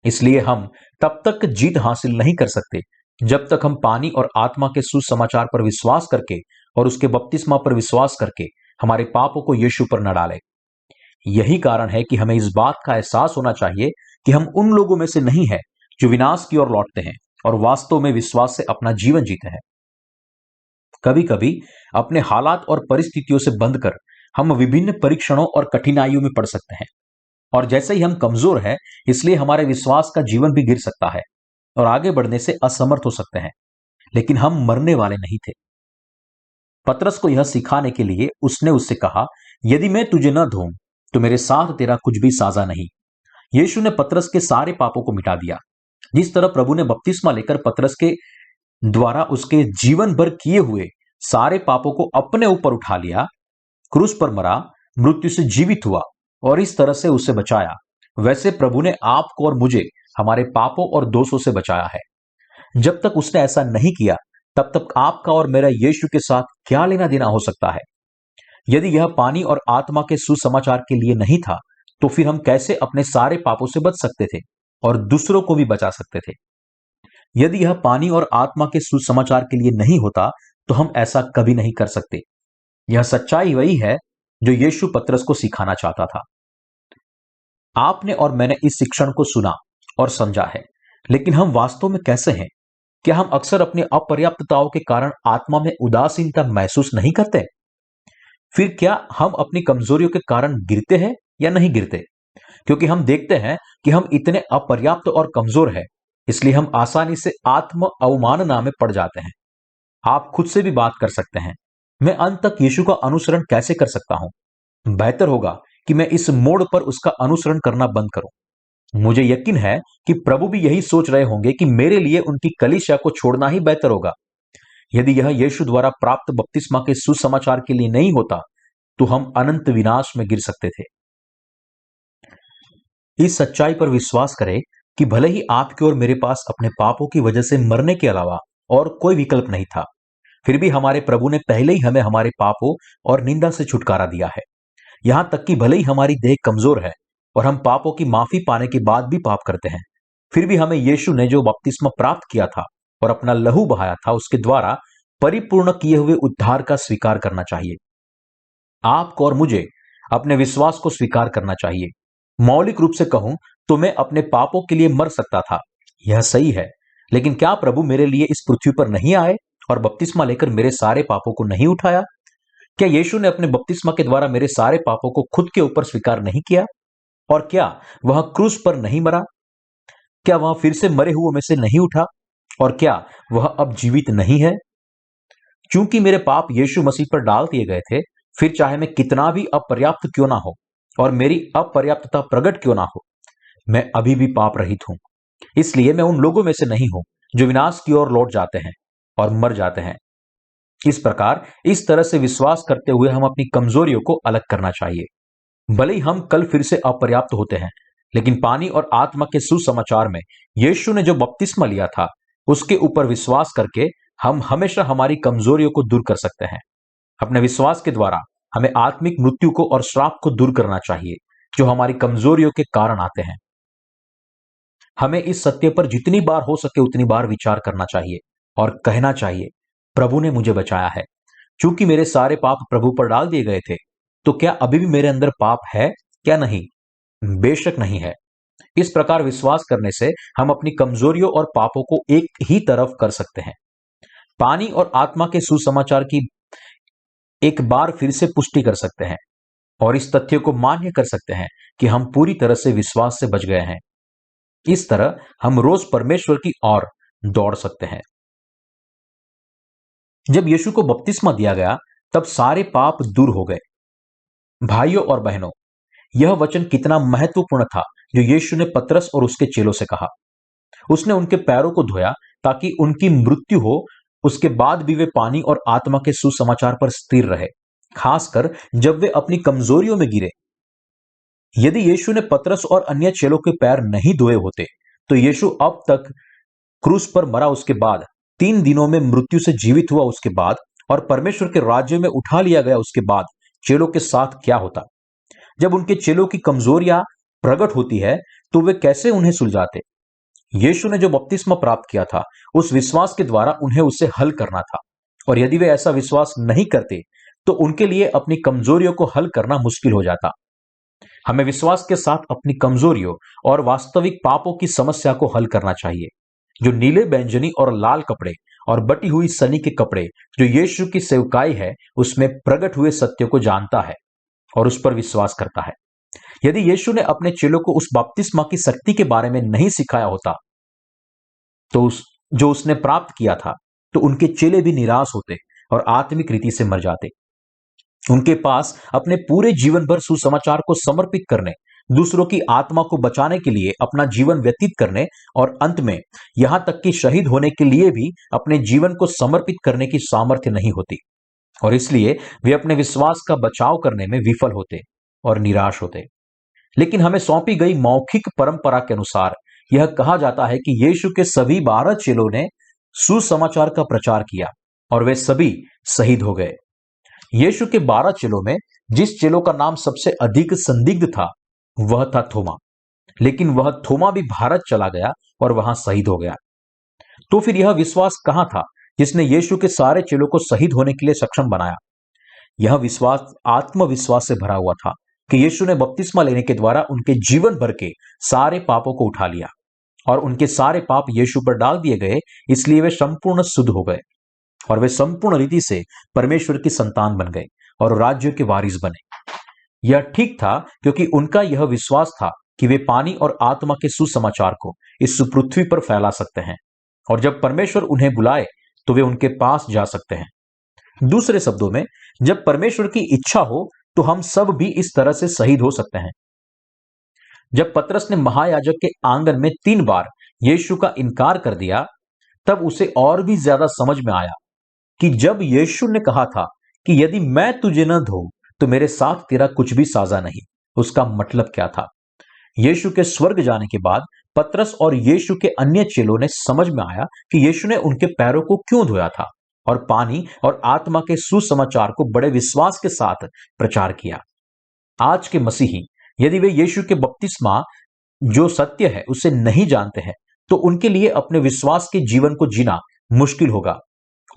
इसलिए हम तब तक जीत हासिल नहीं कर सकते जब तक हम पानी और आत्मा के सुसमाचार पर विश्वास करके और उसके बपतिस्मा पर विश्वास करके हमारे पापों को यीशु पर न डालें। यही कारण है कि हमें इस बात का एहसास होना चाहिए कि हम उन लोगों में से नहीं है जो विनाश की ओर लौटते हैं और वास्तव में विश्वास से अपना जीवन जीते हैं। कभी कभी अपने हालात और परिस्थितियों से बंध कर हम विभिन्न परीक्षणों और कठिनाइयों में पड़ सकते हैं, और जैसे ही हम कमजोर हैं, इसलिए हमारे विश्वास का जीवन भी गिर सकता है और आगे बढ़ने से असमर्थ हो सकते हैं। लेकिन हम मरने वाले नहीं थे। पतरस को यह सिखाने के लिए उसने उससे कहा, यदि मैं तुझे न धोऊं तो मेरे साथ तेरा कुछ भी साझा नहीं। यीशु ने पतरस के सारे पापों को मिटा दिया। जिस तरह प्रभु ने बपतिस्मा लेकर पतरस के द्वारा उसके जीवन भर किए हुए सारे पापों को अपने ऊपर उठा लिया, क्रूस पर मरा, मृत्यु से जीवित हुआ और इस तरह से उसे बचाया, वैसे प्रभु ने आपको और मुझे हमारे पापों और दोषों से बचाया है। जब तक उसने ऐसा नहीं किया तब तक आपका और मेरा यीशु के साथ क्या लेना देना हो सकता है? यदि यह पानी और आत्मा के सुसमाचार के लिए नहीं था तो फिर हम कैसे अपने सारे पापों से बच सकते थे और दूसरों को भी बचा सकते थे? यदि यह पानी और आत्मा के सुसमाचार के लिए नहीं होता तो हम ऐसा कभी नहीं कर सकते। यह सच्चाई वही है जो यीशु पतरस को सिखाना चाहता था। आपने और मैंने इस शिक्षण को सुना और समझा है, लेकिन हम वास्तव में कैसे हैं? क्या हम अक्सर अपनी अपर्याप्तताओं के कारण आत्मा में उदासीनता महसूस नहीं करते? फिर क्या हम अपनी कमजोरियों के कारण गिरते हैं या नहीं गिरते? क्योंकि हम देखते हैं कि हम इतने अपर्याप्त और कमजोर हैं, इसलिए हम आसानी से आत्म अवमानना में पड़ जाते हैं। आप खुद से भी बात कर सकते हैं, मैं अंत तक यीशु का अनुसरण कैसे कर सकता हूं? बेहतर होगा कि मैं इस मोड़ पर उसका अनुसरण करना बंद करूं। मुझे यकीन है कि प्रभु भी यही सोच रहे होंगे कि मेरे लिए उनकी कलीसिया को छोड़ना ही बेहतर होगा। यदि यह यीशु द्वारा प्राप्त बपतिस्मा के सुसमाचार के लिए नहीं होता तो हम अनंत विनाश में गिर सकते थे। इस सच्चाई पर विश्वास करें कि भले ही आपके और मेरे पास अपने पापों की वजह से मरने के अलावा और कोई विकल्प नहीं था, फिर भी हमारे प्रभु ने पहले ही हमें हमारे पापों और निंदा से छुटकारा दिया है। यहां तक कि भले ही हमारी देह कमजोर है और हम पापों की माफी पाने के बाद भी पाप करते हैं, फिर भी हमें यीशु ने जो बपतिस्मा प्राप्त किया था और अपना लहू बहाया था उसके द्वारा परिपूर्ण किए हुए उद्धार का स्वीकार करना चाहिए। आपको और मुझे अपने विश्वास को स्वीकार करना चाहिए। मौलिक रूप से कहूं तो मैं अपने पापों के लिए मर सकता था, यह सही है, लेकिन क्या प्रभु मेरे लिए इस पृथ्वी पर नहीं आए और बपतिस्मा लेकर मेरे सारे पापों को नहीं उठाया? क्या यीशु ने अपने बपतिस्मा के द्वारा मेरे सारे पापों को खुद के ऊपर स्वीकार नहीं किया? और क्या वह क्रूस पर नहीं मरा? क्या वह फिर से मरे हुओं में से नहीं उठा? और क्या वह अब जीवित नहीं है? चूंकि मेरे पाप यीशु मसीह पर डाल दिए गए थे, फिर चाहे मैं कितना भी अपर्याप्त क्यों ना हो और मेरी अपर्याप्तता प्रकट क्यों ना हो, मैं अभी भी पाप रहित हूं। इसलिए मैं उन लोगों में से नहीं हूं जो विनाश की ओर लौट जाते हैं और मर जाते हैं। इस प्रकार इस तरह से विश्वास करते हुए हम अपनी कमजोरियों को अलग करना चाहिए। भले ही हम कल फिर से अपर्याप्त होते हैं, लेकिन पानी और आत्मा के सुसमाचार में यीशु ने जो बपतिस्मा लिया था उसके ऊपर विश्वास करके हम हमेशा हमारी कमजोरियों को दूर कर सकते हैं। अपने विश्वास के द्वारा हमें आत्मिक मृत्यु को और श्राप को दूर करना चाहिए जो हमारी कमजोरियों के कारण आते हैं। हमें इस सत्य पर जितनी बार हो सके उतनी बार विचार करना चाहिए और कहना चाहिए, प्रभु ने मुझे बचाया है। चूंकि मेरे सारे पाप प्रभु पर डाल दिए गए थे, तो क्या अभी भी मेरे अंदर पाप है? क्या नहीं? बेशक नहीं है। इस प्रकार विश्वास करने से हम अपनी कमजोरियों और पापों को एक ही तरफ कर सकते हैं। पानी और आत्मा के सुसमाचार की एक बार फिर से पुष्टि कर सकते हैं और इस तथ्य को मान्य कर सकते हैं कि हम पूरी तरह से विश्वास से बच गए हैं। इस तरह हम रोज परमेश्वर की ओर दौड़ सकते हैं। जब यीशु को बपतिस्मा दिया गया तब सारे पाप दूर हो गए। भाइयों और बहनों, यह वचन कितना महत्वपूर्ण था जो यीशु ने पतरस और उसके चेलों से कहा। उसने उनके पैरों को धोया ताकि उनकी मृत्यु हो, उसके बाद भी वे पानी और आत्मा के सुसमाचार पर स्थिर रहे, खासकर जब वे अपनी कमजोरियों में गिरे। यदि यीशु ने पतरस और अन्य चेलों के पैर नहीं धोए होते तो यीशु अब तक क्रूस पर मरा, उसके बाद 3 दिनों में मृत्यु से जीवित हुआ, उसके बाद और परमेश्वर के राज्य में उठा लिया गया, उसके बाद चेलों के साथ क्या होता? जब उनके चेलों की कमजोरियां प्रकट होती है तो वे कैसे उन्हें सुलझाते? यीशु ने जो बपतिस्मा प्राप्त किया था उस विश्वास के द्वारा उन्हें उसे हल करना था, और यदि वे ऐसा विश्वास नहीं करते तो उनके लिए अपनी कमजोरियों को हल करना मुश्किल हो जाता। हमें विश्वास के साथ अपनी कमजोरियों और वास्तविक पापों की समस्या को हल करना चाहिए। जो नीले बैंजनी और लाल कपड़े और बटी हुई सनी के कपड़े जो यीशु की सेवकाई है उसमें प्रकट हुए सत्य को जानता है और उस पर विश्वास करता है। यदि यीशु ने अपने चेलों को उस बपतिस्मा की शक्ति के बारे में नहीं सिखाया होता तो जो उसने प्राप्त किया था तो उनके चेले भी निराश होते और आत्मिक रीति से मर जाते। उनके पास अपने पूरे जीवन भर सुसमाचार को समर्पित करने, दूसरों की आत्मा को बचाने के लिए अपना जीवन व्यतीत करने और अंत में यहां तक कि शहीद होने के लिए भी अपने जीवन को समर्पित करने की सामर्थ्य नहीं होती, और इसलिए वे अपने विश्वास का बचाव करने में विफल होते और निराश होते। लेकिन हमें सौंपी गई मौखिक परंपरा के अनुसार यह कहा जाता है कि यीशु के सभी 12 चेलों ने सुसमाचार का प्रचार किया और वे सभी शहीद हो गए। यीशु के 12 चेलों में जिस चेलों का नाम सबसे अधिक संदिग्ध था वह था थोमा, लेकिन वह थोमा भी भारत चला गया और वहां शहीद हो गया। तो फिर यह विश्वास कहां था जिसने यीशु के सारे चेलों को शहीद होने के लिए सक्षम बनाया? यह विश्वास आत्मविश्वास से भरा हुआ था कि यीशु ने बपतिस्मा लेने के द्वारा उनके जीवन भर के सारे पापों को उठा लिया और उनके सारे पाप यीशु पर डाल दिए गए, इसलिए वे संपूर्ण शुद्ध हो गए और वे संपूर्ण रीति से परमेश्वर की संतान बन गए और राज्य के वारिस बने। यह ठीक था क्योंकि उनका यह विश्वास था कि वे पानी और आत्मा के सुसमाचार को इस पृथ्वी पर फैला सकते हैं और जब परमेश्वर उन्हें बुलाए तो वे उनके पास जा सकते हैं। दूसरे शब्दों में, जब परमेश्वर की इच्छा हो तो हम सब भी इस तरह से शहीद हो सकते हैं। जब पतरस ने महायाजक के आंगन में 3 बार यीशु का इनकार कर दिया, तब उसे और भी ज्यादा समझ में आया कि जब यीशु ने कहा था कि यदि मैं तुझे न धोऊं तो मेरे साथ तेरा कुछ भी साझा नहीं, उसका मतलब क्या था। यीशु के स्वर्ग जाने के बाद पतरस और यीशु के अन्य चेलों ने समझ में आया कि यीशु ने उनके पैरों को क्यों धोया था और पानी और आत्मा के सुसमाचार को बड़े विश्वास के साथ प्रचार किया। आज के मसीही यदि वे यीशु के बपतिस्मा जो सत्य है उसे नहीं जानते हैं तो उनके लिए अपने विश्वास के जीवन को जीना मुश्किल होगा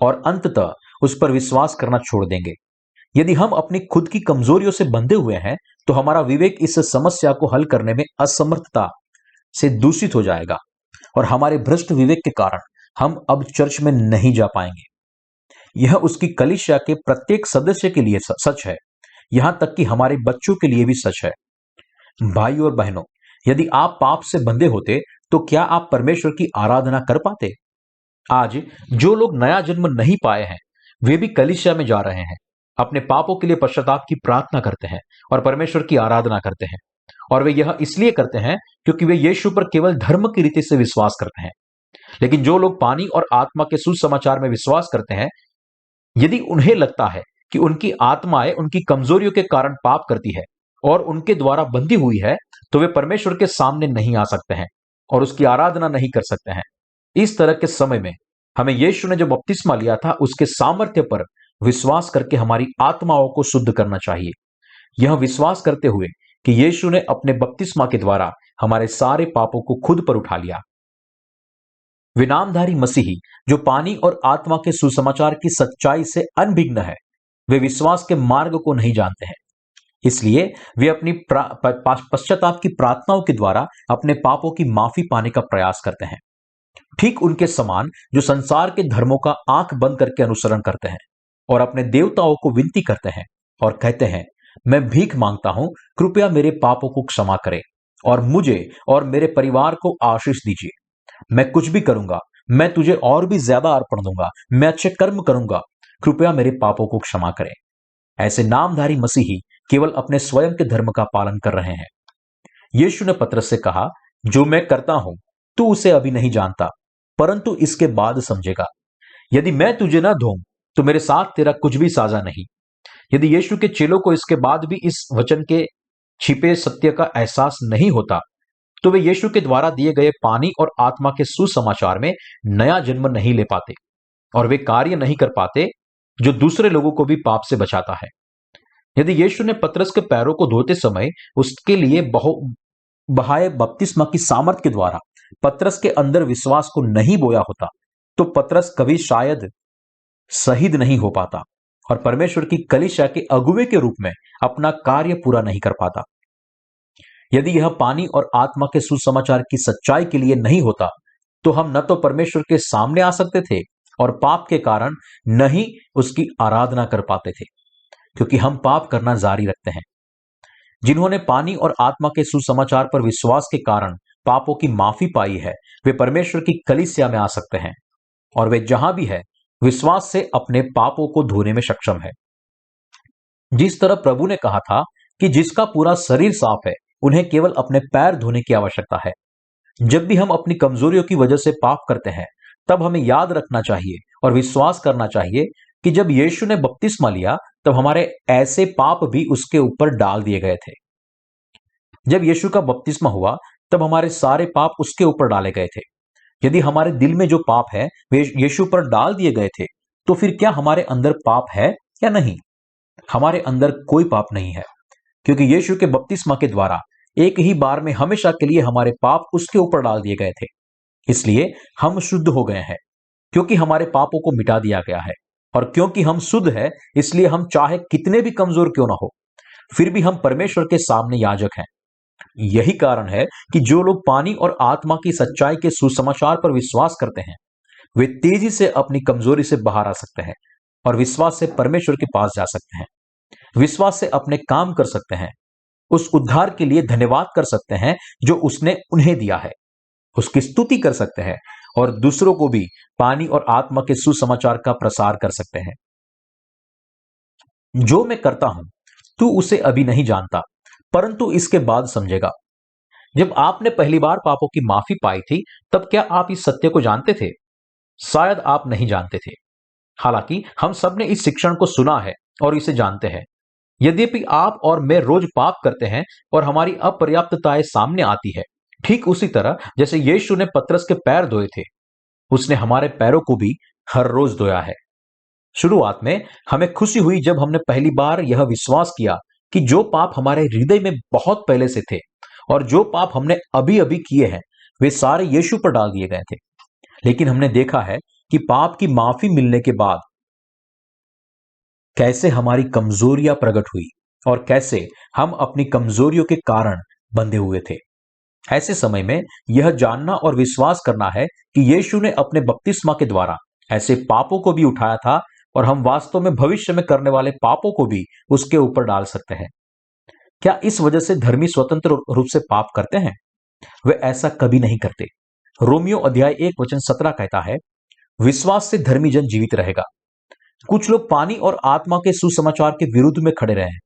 और अंततः उस पर विश्वास करना छोड़ देंगे। यदि हम अपनी खुद की कमजोरियों से बंधे हुए हैं तो हमारा विवेक इस समस्या को हल करने में असमर्थता से दूषित हो जाएगा और हमारे भ्रष्ट विवेक के कारण हम अब चर्च में नहीं जा पाएंगे। यह उसकी कलीसिया के प्रत्येक सदस्य के लिए सच है, यहां तक कि हमारे बच्चों के लिए भी सच है। भाई और बहनों, यदि आप पाप से बंधे होते तो क्या आप परमेश्वर की आराधना कर पाते? आज जो लोग नया जन्म नहीं पाए हैं वे भी कलीसिया में जा रहे हैं, अपने पापों के लिए पश्चाताप की प्रार्थना करते हैं और परमेश्वर की आराधना करते हैं, और वे यह इसलिए करते हैं क्योंकि वे यीशु पर केवल धर्म की रीति से विश्वास करते हैं। लेकिन जो लोग पानी और आत्मा के सुसमाचार में विश्वास करते हैं, यदि उन्हें लगता है कि उनकी आत्माएं उनकी कमजोरियों के कारण पाप करती है और उनके द्वारा बंधी हुई है, तो वे परमेश्वर के सामने नहीं आ सकते हैं और उसकी आराधना नहीं कर सकते हैं। इस तरह के समय में हमें यीशु ने जो बपतिस्मा लिया था उसके सामर्थ्य पर विश्वास करके हमारी आत्माओं को शुद्ध करना चाहिए, यह विश्वास करते हुए कि यीशु ने अपने बपतिस्मा के द्वारा हमारे सारे पापों को खुद पर उठा लिया। वे नामधारी मसीही जो पानी और आत्मा के सुसमाचार की सच्चाई से अनभिज्ञ है, वे विश्वास के मार्ग को नहीं जानते हैं, इसलिए वे अपनी पश्चाताप की प्रार्थनाओं के द्वारा अपने पापों की माफी पाने का प्रयास करते हैं, ठीक उनके समान जो संसार के धर्मों का आंख बंद करके अनुसरण करते हैं और अपने देवताओं को विनती करते हैं और कहते हैं, मैं भीख मांगता हूं, कृपया मेरे पापों को क्षमा करें और मुझे और मेरे परिवार को आशीष दीजिए। मैं कुछ भी करूंगा, मैं तुझे और भी ज्यादा अर्पण दूंगा, मैं अच्छे कर्म करूंगा, कृपया मेरे पापों को क्षमा करें। ऐसे नामधारी मसीही केवल अपने स्वयं के धर्म का पालन कर रहे हैं। यीशु ने पतरस से कहा, जो मैं करता हूं तू उसे अभी नहीं जानता, परंतु इसके बाद समझेगा। यदि मैं तुझे न धोऊं तो मेरे साथ तेरा कुछ भी साझा नहीं। यदि यीशु के चेलों को इसके बाद भी इस वचन के छिपे सत्य का एहसास नहीं होता तो वे यीशु के द्वारा दिए गए पानी और आत्मा के सुसमाचार में नया जन्म नहीं ले पाते और वे कार्य नहीं कर पाते जो दूसरे लोगों को भी पाप से बचाता है। यदि यीशु ने पतरस के पैरों को धोते समय उसके लिए बहाए बपतिस्मा की सामर्थ के द्वारा पतरस के अंदर विश्वास को नहीं बोया होता तो पतरस कभी शायद शहीद नहीं हो पाता और परमेश्वर की कलीसिया के अगुवे के रूप में अपना कार्य पूरा नहीं कर पाता। यदि यह पानी और आत्मा के सुसमाचार की सच्चाई के लिए नहीं होता तो हम न तो परमेश्वर के सामने आ सकते थे और पाप के कारण न ही उसकी आराधना कर पाते थे, क्योंकि हम पाप करना जारी रखते हैं। जिन्होंने पानी और आत्मा के सुसमाचार पर विश्वास के कारण पापों की माफी पाई है, वे परमेश्वर की कलीसिया में आ सकते हैं और वे जहां भी है विश्वास से अपने पापों को धोने में सक्षम है। जिस तरह प्रभु ने कहा था कि जिसका पूरा शरीर साफ है, उन्हें केवल अपने पैर धोने की आवश्यकता है। जब भी हम अपनी कमजोरियों की वजह से पाप करते हैं, तब हमें याद रखना चाहिए और विश्वास करना चाहिए कि जब यीशु ने बपतिस्मा लिया, तब हमारे ऐसे पाप भी उसके ऊपर डाल दिए गए थे। जब यीशु का बपतिस्मा हुआ, तब हमारे सारे पाप उसके ऊपर डाले गए थे। यदि हमारे दिल में जो पाप है वे यीशु पर डाल दिए गए थे, तो फिर क्या हमारे अंदर पाप है या नहीं? हमारे अंदर कोई पाप नहीं है, क्योंकि यीशु के बपतिस्मा के द्वारा एक ही बार में हमेशा के लिए हमारे पाप उसके ऊपर डाल दिए गए थे। इसलिए हम शुद्ध हो गए हैं, क्योंकि हमारे पापों को मिटा दिया गया है। और क्योंकि हम शुद्ध है, इसलिए हम चाहे कितने भी कमजोर क्यों ना हो, फिर भी हम परमेश्वर के सामने याजक हैं। यही कारण है कि जो लोग पानी और आत्मा की सच्चाई के सुसमाचार पर विश्वास करते हैं, वे तेजी से अपनी कमजोरी से बाहर आ सकते हैं और विश्वास से परमेश्वर के पास जा सकते हैं। विश्वास से अपने काम कर सकते हैं, उस उद्धार के लिए धन्यवाद कर सकते हैं जो उसने उन्हें दिया है, उसकी स्तुति कर सकते हैं और दूसरों को भी पानी और आत्मा के सुसमाचार का प्रसार कर सकते हैं। जो मैं करता हूं, तू उसे अभी नहीं जानता, परंतु इसके बाद समझेगा। जब आपने पहली बार पापों की माफी पाई थी, तब क्या आप इस सत्य को जानते थे? शायद आप नहीं जानते थे। हालांकि हम सब ने इस शिक्षण को सुना है और इसे जानते हैं। यद्यपि आप और मैं रोज पाप करते हैं और हमारी अपर्याप्तताएं सामने आती है, ठीक उसी तरह जैसे यीशु ने पतरस के पैर धोए थे, उसने हमारे पैरों को भी हर रोज धोया है। शुरुआत में हमें खुशी हुई जब हमने पहली बार यह विश्वास किया कि जो पाप हमारे हृदय में बहुत पहले से थे और जो पाप हमने अभी अभी किए हैं, वे सारे यीशु पर डाल दिए गए थे। लेकिन हमने देखा है कि पाप की माफी मिलने के बाद कैसे हमारी कमजोरियां प्रकट हुई और कैसे हम अपनी कमजोरियों के कारण बंधे हुए थे। ऐसे समय में यह जानना और विश्वास करना है कि यीशु ने अपने बपतिस्मा के द्वारा ऐसे पापों को भी उठाया था और हम वास्तव में भविष्य में करने वाले पापों को भी उसके ऊपर डाल सकते हैं। क्या इस वजह से धर्मी स्वतंत्र रूप से पाप करते हैं? वे ऐसा कभी नहीं करते। रोमियो अध्याय 1 वचन 17 कहता है, विश्वास से धर्मी जन जीवित रहेगा। कुछ लोग पानी और आत्मा के सुसमाचार के विरुद्ध में खड़े रहे हैं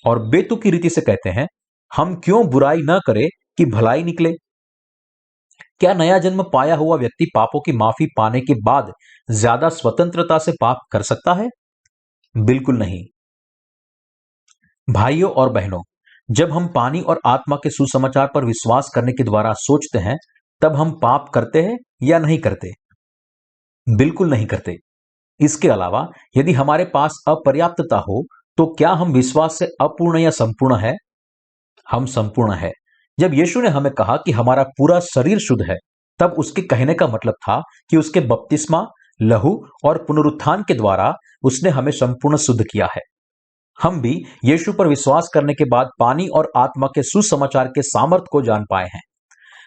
और बेतुकी रीति से कहते हैं, हम क्यों बुराई न करें कि भलाई निकले। क्या नया जन्म पाया हुआ व्यक्ति पापों की माफी पाने के बाद ज्यादा स्वतंत्रता से पाप कर सकता है? बिल्कुल नहीं। भाइयों और बहनों, जब हम पानी और आत्मा के सुसमाचार पर विश्वास करने के द्वारा सोचते हैं, तब हम पाप करते हैं या नहीं करते? बिल्कुल नहीं करते। इसके अलावा यदि हमारे पास अपर्याप्तता हो, तो क्या हम विश्वास से अपूर्ण या संपूर्ण है? हम संपूर्ण है। जब यीशु ने हमें कहा कि हमारा पूरा शरीर शुद्ध है, तब उसके कहने का मतलब था कि उसके बपतिस्मा, लहू और पुनरुत्थान के द्वारा उसने हमें संपूर्ण शुद्ध किया है। हम भी यीशु पर विश्वास करने के बाद पानी और आत्मा के सुसमाचार के सामर्थ्य को जान पाए हैं।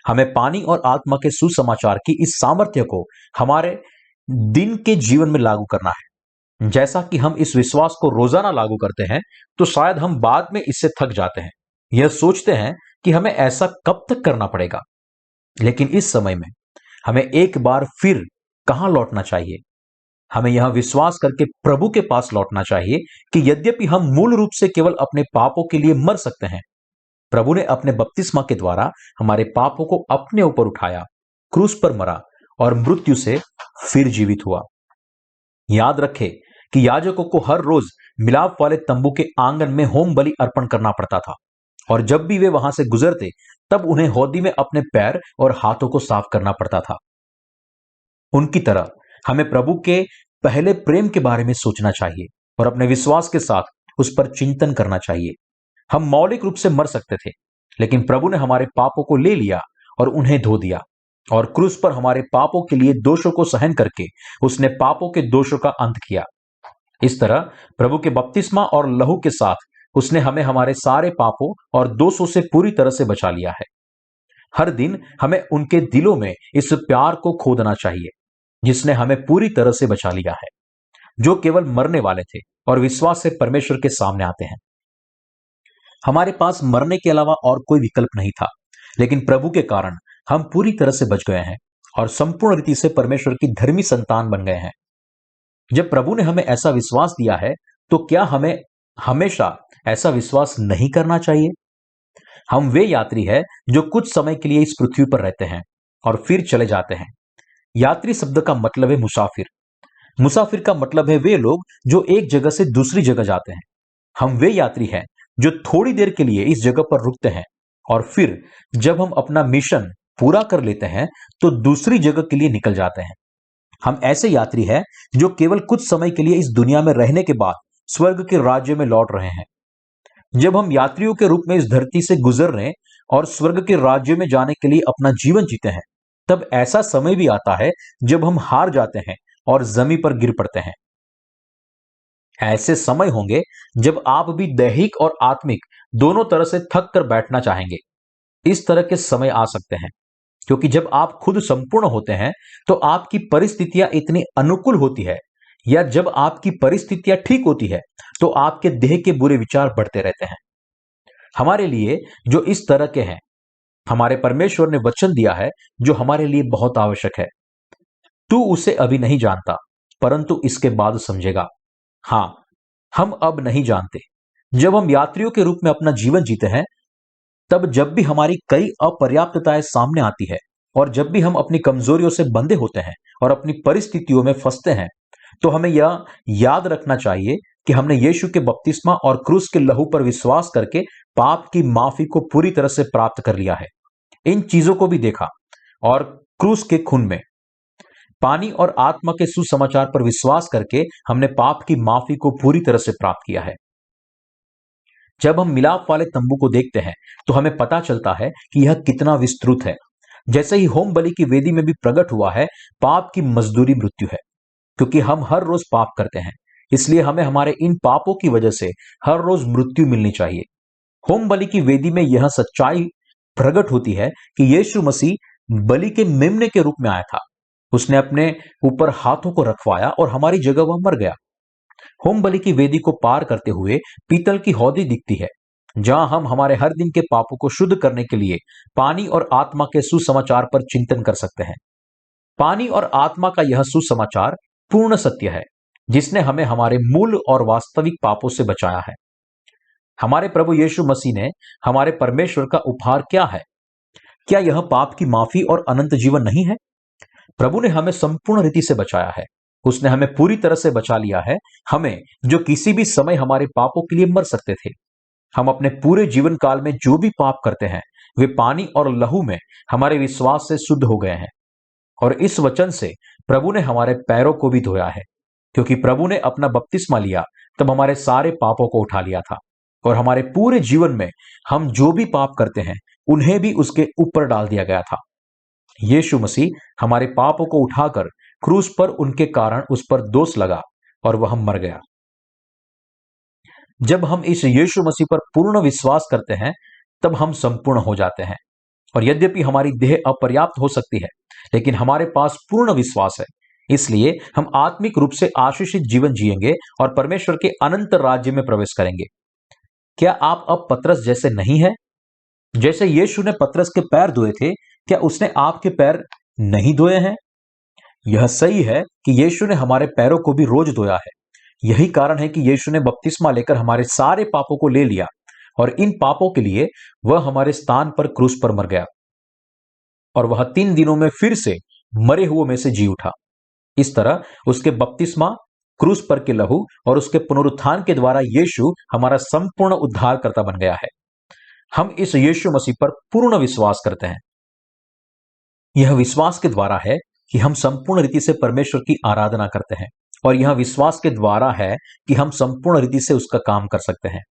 हमें पानी और आत्मा के सुसमाचार की इस सामर्थ्य को हमारे दिन के जीवन में लागू करना है। जैसा कि हम इस विश्वास को रोजाना लागू करते हैं, तो शायद हम बाद में इससे थक जाते हैं। यह सोचते हैं कि हमें ऐसा कब तक करना पड़ेगा। लेकिन इस समय में हमें एक बार फिर कहां लौटना चाहिए? हमें यह विश्वास करके प्रभु के पास लौटना चाहिए कि यद्यपि हम मूल रूप से केवल अपने पापों के लिए मर सकते हैं, प्रभु ने अपने बपतिस्मा के द्वारा हमारे पापों को अपने ऊपर उठाया, क्रूस पर मरा और मृत्यु से फिर जीवित हुआ। याद रखें कि याजकों को हर रोज मिलाप वाले तंबू के आंगन में होम बलि अर्पण करना पड़ता था और जब भी वे वहां से गुजरते, तब उन्हें हौदी में अपने पैर और हाथों को साफ करना पड़ता था। उनकी तरह हमें प्रभु के पहले प्रेम के बारे में सोचना चाहिए और अपने विश्वास के साथ उस पर चिंतन करना चाहिए। हम मौलिक रूप से मर सकते थे, लेकिन प्रभु ने हमारे पापों को ले लिया और उन्हें धो दिया और क्रूस पर हमारे पापों के लिए दोषों को सहन करके उसने पापों के दोषों का अंत किया। इस तरह प्रभु के बपतिस्मा और लहू के साथ उसने हमें हमारे सारे पापों और दोषों से पूरी तरह से बचा लिया है। हर दिन हमें उनके दिलों में इस प्यार को खोदना चाहिए जिसने हमें पूरी तरह से बचा लिया है, जो केवल मरने वाले थे और विश्वास से परमेश्वर के सामने आते हैं। हमारे पास मरने के अलावा और कोई विकल्प नहीं था, लेकिन प्रभु के कारण हम पूरी तरह से बच गए हैं और संपूर्ण रीति से परमेश्वर की धर्मी संतान बन गए हैं। जब प्रभु ने हमें ऐसा विश्वास दिया है, तो क्या हमें हमेशा ऐसा विश्वास नहीं करना चाहिए? हम वे यात्री हैं जो कुछ समय के लिए इस पृथ्वी पर रहते हैं और फिर चले जाते हैं। यात्री शब्द का मतलब है मुसाफिर। मुसाफिर का मतलब है वे लोग जो एक जगह से दूसरी जगह जाते हैं। हम वे यात्री हैं जो थोड़ी देर के लिए इस जगह पर रुकते हैं और फिर जब हम अपना मिशन पूरा कर लेते हैं तो दूसरी जगह के लिए निकल जाते हैं। हम ऐसे यात्री हैं जो केवल कुछ समय के लिए इस दुनिया में रहने के बाद स्वर्ग के राज्य में लौट रहे हैं। जब हम यात्रियों के रूप में इस धरती से गुजरने और स्वर्ग के राज्य में जाने के लिए अपना जीवन जीते हैं, तब ऐसा समय भी आता है जब हम हार जाते हैं और जमीन पर गिर पड़ते हैं। ऐसे समय होंगे जब आप भी दैहिक और आत्मिक दोनों तरह से थक कर बैठना चाहेंगे। इस तरह के समय आ सकते हैं क्योंकि जब आप खुद संपूर्ण होते हैं तो आपकी परिस्थितियां इतनी अनुकूल होती है, या जब आपकी परिस्थितियां ठीक होती है तो आपके देह के बुरे विचार बढ़ते रहते हैं। हमारे लिए जो इस तरह के हैं, हमारे परमेश्वर ने वचन दिया है जो हमारे लिए बहुत आवश्यक है। तू उसे अभी नहीं जानता, परंतु इसके बाद समझेगा। हां, हम अब नहीं जानते। जब हम यात्रियों के रूप में अपना जीवन जीते हैं, तब जब भी हमारी कई अपर्याप्तताएं सामने आती है और जब भी हम अपनी कमजोरियों से बंधे होते हैं और अपनी परिस्थितियों में फंसते हैं, तो हमें यह याद रखना चाहिए कि हमने यीशु के बपतिस्मा और क्रूस के लहू पर विश्वास करके पाप की माफी को पूरी तरह से प्राप्त कर लिया है। इन चीजों को भी देखा और क्रूस के खून में पानी और आत्मा के सुसमाचार पर विश्वास करके हमने पाप की माफी को पूरी तरह से प्राप्त किया है। जब हम मिलाप वाले तंबू को देखते हैं तो हमें पता चलता है कि यह कितना विस्तृत है। जैसे ही होम बलि की वेदी में भी प्रकट हुआ है, पाप की मजदूरी मृत्यु है, क्योंकि हम हर रोज पाप करते हैं। इसलिए हमें हमारे इन पापों की वजह से हर रोज मृत्यु मिलनी चाहिए। होम बलि की वेदी में यह सच्चाई प्रकट होती है कि यीशु मसीह बलि के मेमने के रूप में आया था। उसने अपने ऊपर हाथों को रखवाया और हमारी जगह वह मर गया। होम बलि की वेदी को पार करते हुए पीतल की हौदी दिखती है, जहां हम हमारे हर दिन के पापों को शुद्ध करने के लिए पानी और आत्मा के सुसमाचार पर चिंतन कर सकते हैं। पानी और आत्मा का यह सुसमाचार पूर्ण सत्य है, जिसने हमें हमारे मूल और वास्तविक पापों से बचाया है। हमारे प्रभु यीशु मसीह ने हमारे परमेश्वर का उपहार क्या है? क्या यह पाप की माफी और अनंत जीवन नहीं है? प्रभु ने हमें संपूर्ण रीति से बचाया है। उसने हमें पूरी तरह से बचा लिया है, हमें जो किसी भी समय हमारे पापों के लिए मर सकते थे। हम अपने पूरे जीवन काल में जो भी पाप करते हैं, वे पानी और लहू में हमारे विश्वास से शुद्ध हो गए हैं। और इस वचन से प्रभु ने हमारे पैरों को भी धोया है, क्योंकि प्रभु ने अपना बपतिस्मा लिया तब हमारे सारे पापों को उठा लिया था और हमारे पूरे जीवन में हम जो भी पाप करते हैं उन्हें भी उसके ऊपर डाल दिया गया था। यीशु मसीह हमारे पापों को उठाकर क्रूस पर उनके कारण उस पर दोष लगा और वह मर गया। जब हम इस यीशु मसीह पर पूर्ण विश्वास करते हैं, तब हम संपूर्ण हो जाते हैं। और यद्यपि हमारी देह अपर्याप्त हो सकती है, लेकिन हमारे पास पूर्ण विश्वास है। इसलिए हम आत्मिक रूप से आशीषित जीवन जिएंगे और परमेश्वर के अनंत राज्य में प्रवेश करेंगे। क्या आप अब पतरस जैसे नहीं है? जैसे यीशु ने पतरस के पैर धोए थे, क्या उसने आपके पैर नहीं धोए हैं? यह सही है कि यीशु ने हमारे पैरों को भी रोज धोया है। यही कारण है कि यीशु ने बपतिस्मा लेकर हमारे सारे पापों को ले लिया और इन पापों के लिए वह हमारे स्थान पर क्रूस पर मर गया और वह 3 दिनों में फिर से मरे हुओं में से जी उठा। इस तरह उसके बपतिस्मा, क्रूस पर के लहू और उसके पुनरुत्थान के द्वारा यीशु हमारा संपूर्ण उद्धारकर्ता बन गया है। हम इस यीशु मसीह पर पूर्ण विश्वास करते हैं। यह विश्वास के द्वारा है कि हम संपूर्ण रीति से परमेश्वर की आराधना करते हैं, और यह विश्वास के द्वारा है कि हम संपूर्ण रीति से उसका काम कर सकते हैं।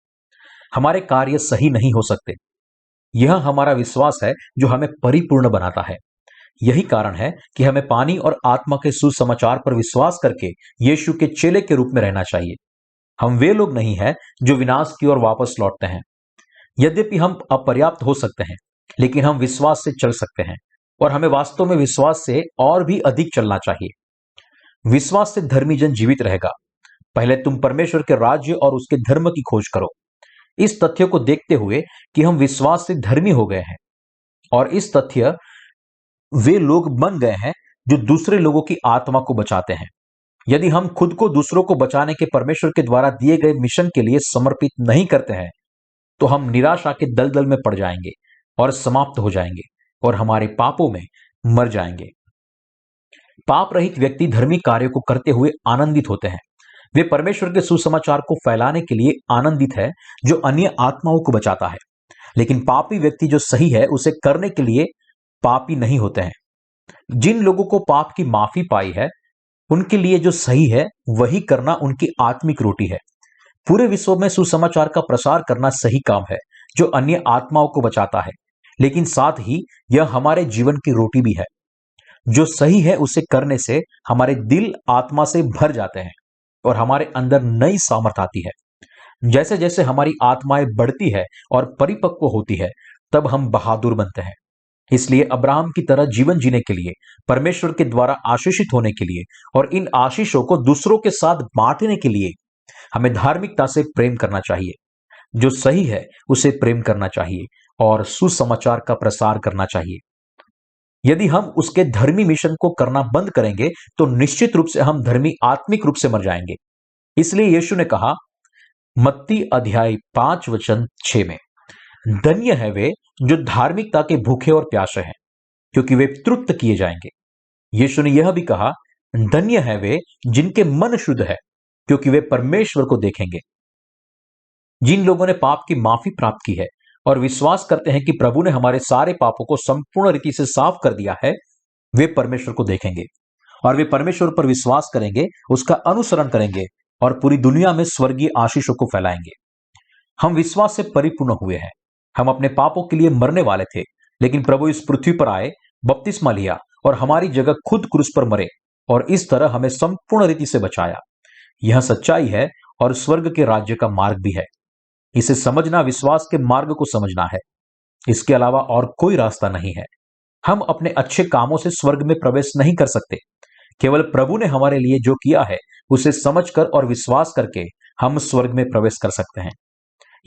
हमारे कार्य सही नहीं हो सकते। यह हमारा विश्वास है जो हमें परिपूर्ण बनाता है। यही कारण है कि हमें पानी और आत्मा के सुसमाचार पर विश्वास करके यीशु के चेले के रूप में रहना चाहिए। हम वे लोग नहीं हैं जो विनाश की ओर वापस लौटते हैं। यद्यपि हम अपर्याप्त हो सकते हैं, लेकिन हम विश्वास से चल सकते हैं, और हमें वास्तव में विश्वास से और भी अधिक चलना चाहिए। विश्वास से धर्मी जन जीवित रहेगा। पहले तुम परमेश्वर के राज्य और उसके धर्म की खोज करो। इस तथ्य को देखते हुए कि हम विश्वास से धर्मी हो गए हैं, और इस तथ्य वे लोग बन गए हैं जो दूसरे लोगों की आत्मा को बचाते हैं। यदि हम खुद को दूसरों को बचाने के परमेश्वर के द्वारा दिए गए मिशन के लिए समर्पित नहीं करते हैं, तो हम निराशा के दलदल में पड़ जाएंगे और समाप्त हो जाएंगे और हमारे पापों में मर जाएंगे। पाप रहित व्यक्ति धर्मी कार्यों को करते हुए आनंदित होते हैं। वे परमेश्वर के सुसमाचार को फैलाने के लिए आनंदित है जो अन्य आत्माओं को बचाता है। लेकिन पापी व्यक्ति जो सही है उसे करने के लिए पापी नहीं होते हैं। जिन लोगों को पाप की माफी पाई है उनके लिए जो सही है वही करना उनकी आत्मिक रोटी है। पूरे विश्व में सुसमाचार का प्रसार करना सही काम है जो अन्य आत्माओं को बचाता है, लेकिन साथ ही यह हमारे जीवन की रोटी भी है। जो सही है उसे करने से हमारे दिल आत्मा से भर जाते हैं और हमारे अंदर नई सामर्थ आती है। जैसे जैसे हमारी आत्माएं बढ़ती है और परिपक्व होती है, तब हम बहादुर बनते हैं। इसलिए अब्राहम की तरह जीवन जीने के लिए, परमेश्वर के द्वारा आशीषित होने के लिए और इन आशीषों को दूसरों के साथ बांटने के लिए हमें धार्मिकता से प्रेम करना चाहिए। जो सही है उसे प्रेम करना चाहिए और सुसमाचार का प्रसार करना चाहिए। यदि हम उसके धर्मी मिशन को करना बंद करेंगे तो निश्चित रूप से हम धर्मी आत्मिक रूप से मर जाएंगे। इसलिए यीशु ने कहा मत्ती अध्याय 5 वचन 6 में, धन्य है वे जो धार्मिकता के भूखे और प्यासे हैं, क्योंकि वे तृप्त किए जाएंगे। यीशु ने यह भी कहा धन्य है वे जिनके मन शुद्ध है, क्योंकि वे परमेश्वर को देखेंगे। जिन लोगों ने पाप की माफी प्राप्त की है और विश्वास करते हैं कि प्रभु ने हमारे सारे पापों को संपूर्ण रीति से साफ कर दिया है, वे परमेश्वर को देखेंगे और वे परमेश्वर पर विश्वास करेंगे, उसका अनुसरण करेंगे और पूरी दुनिया में स्वर्गीय आशीषों को फैलाएंगे। हम विश्वास से परिपूर्ण हुए हैं। हम अपने पापों के लिए मरने वाले थे, लेकिन प्रभु इस पृथ्वी पर आए, बपतिस्मा लिया और हमारी जगह खुद क्रूस पर मरे और इस तरह हमें संपूर्ण रीति से बचाया। यह सच्चाई है और स्वर्ग के राज्य का मार्ग भी है। इसे समझना विश्वास के मार्ग को समझना है। इसके अलावा और कोई रास्ता नहीं है। हम अपने अच्छे कामों से स्वर्ग में प्रवेश नहीं कर सकते। केवल प्रभु ने हमारे लिए जो किया है उसे समझकर और विश्वास करके हम स्वर्ग में प्रवेश कर सकते हैं।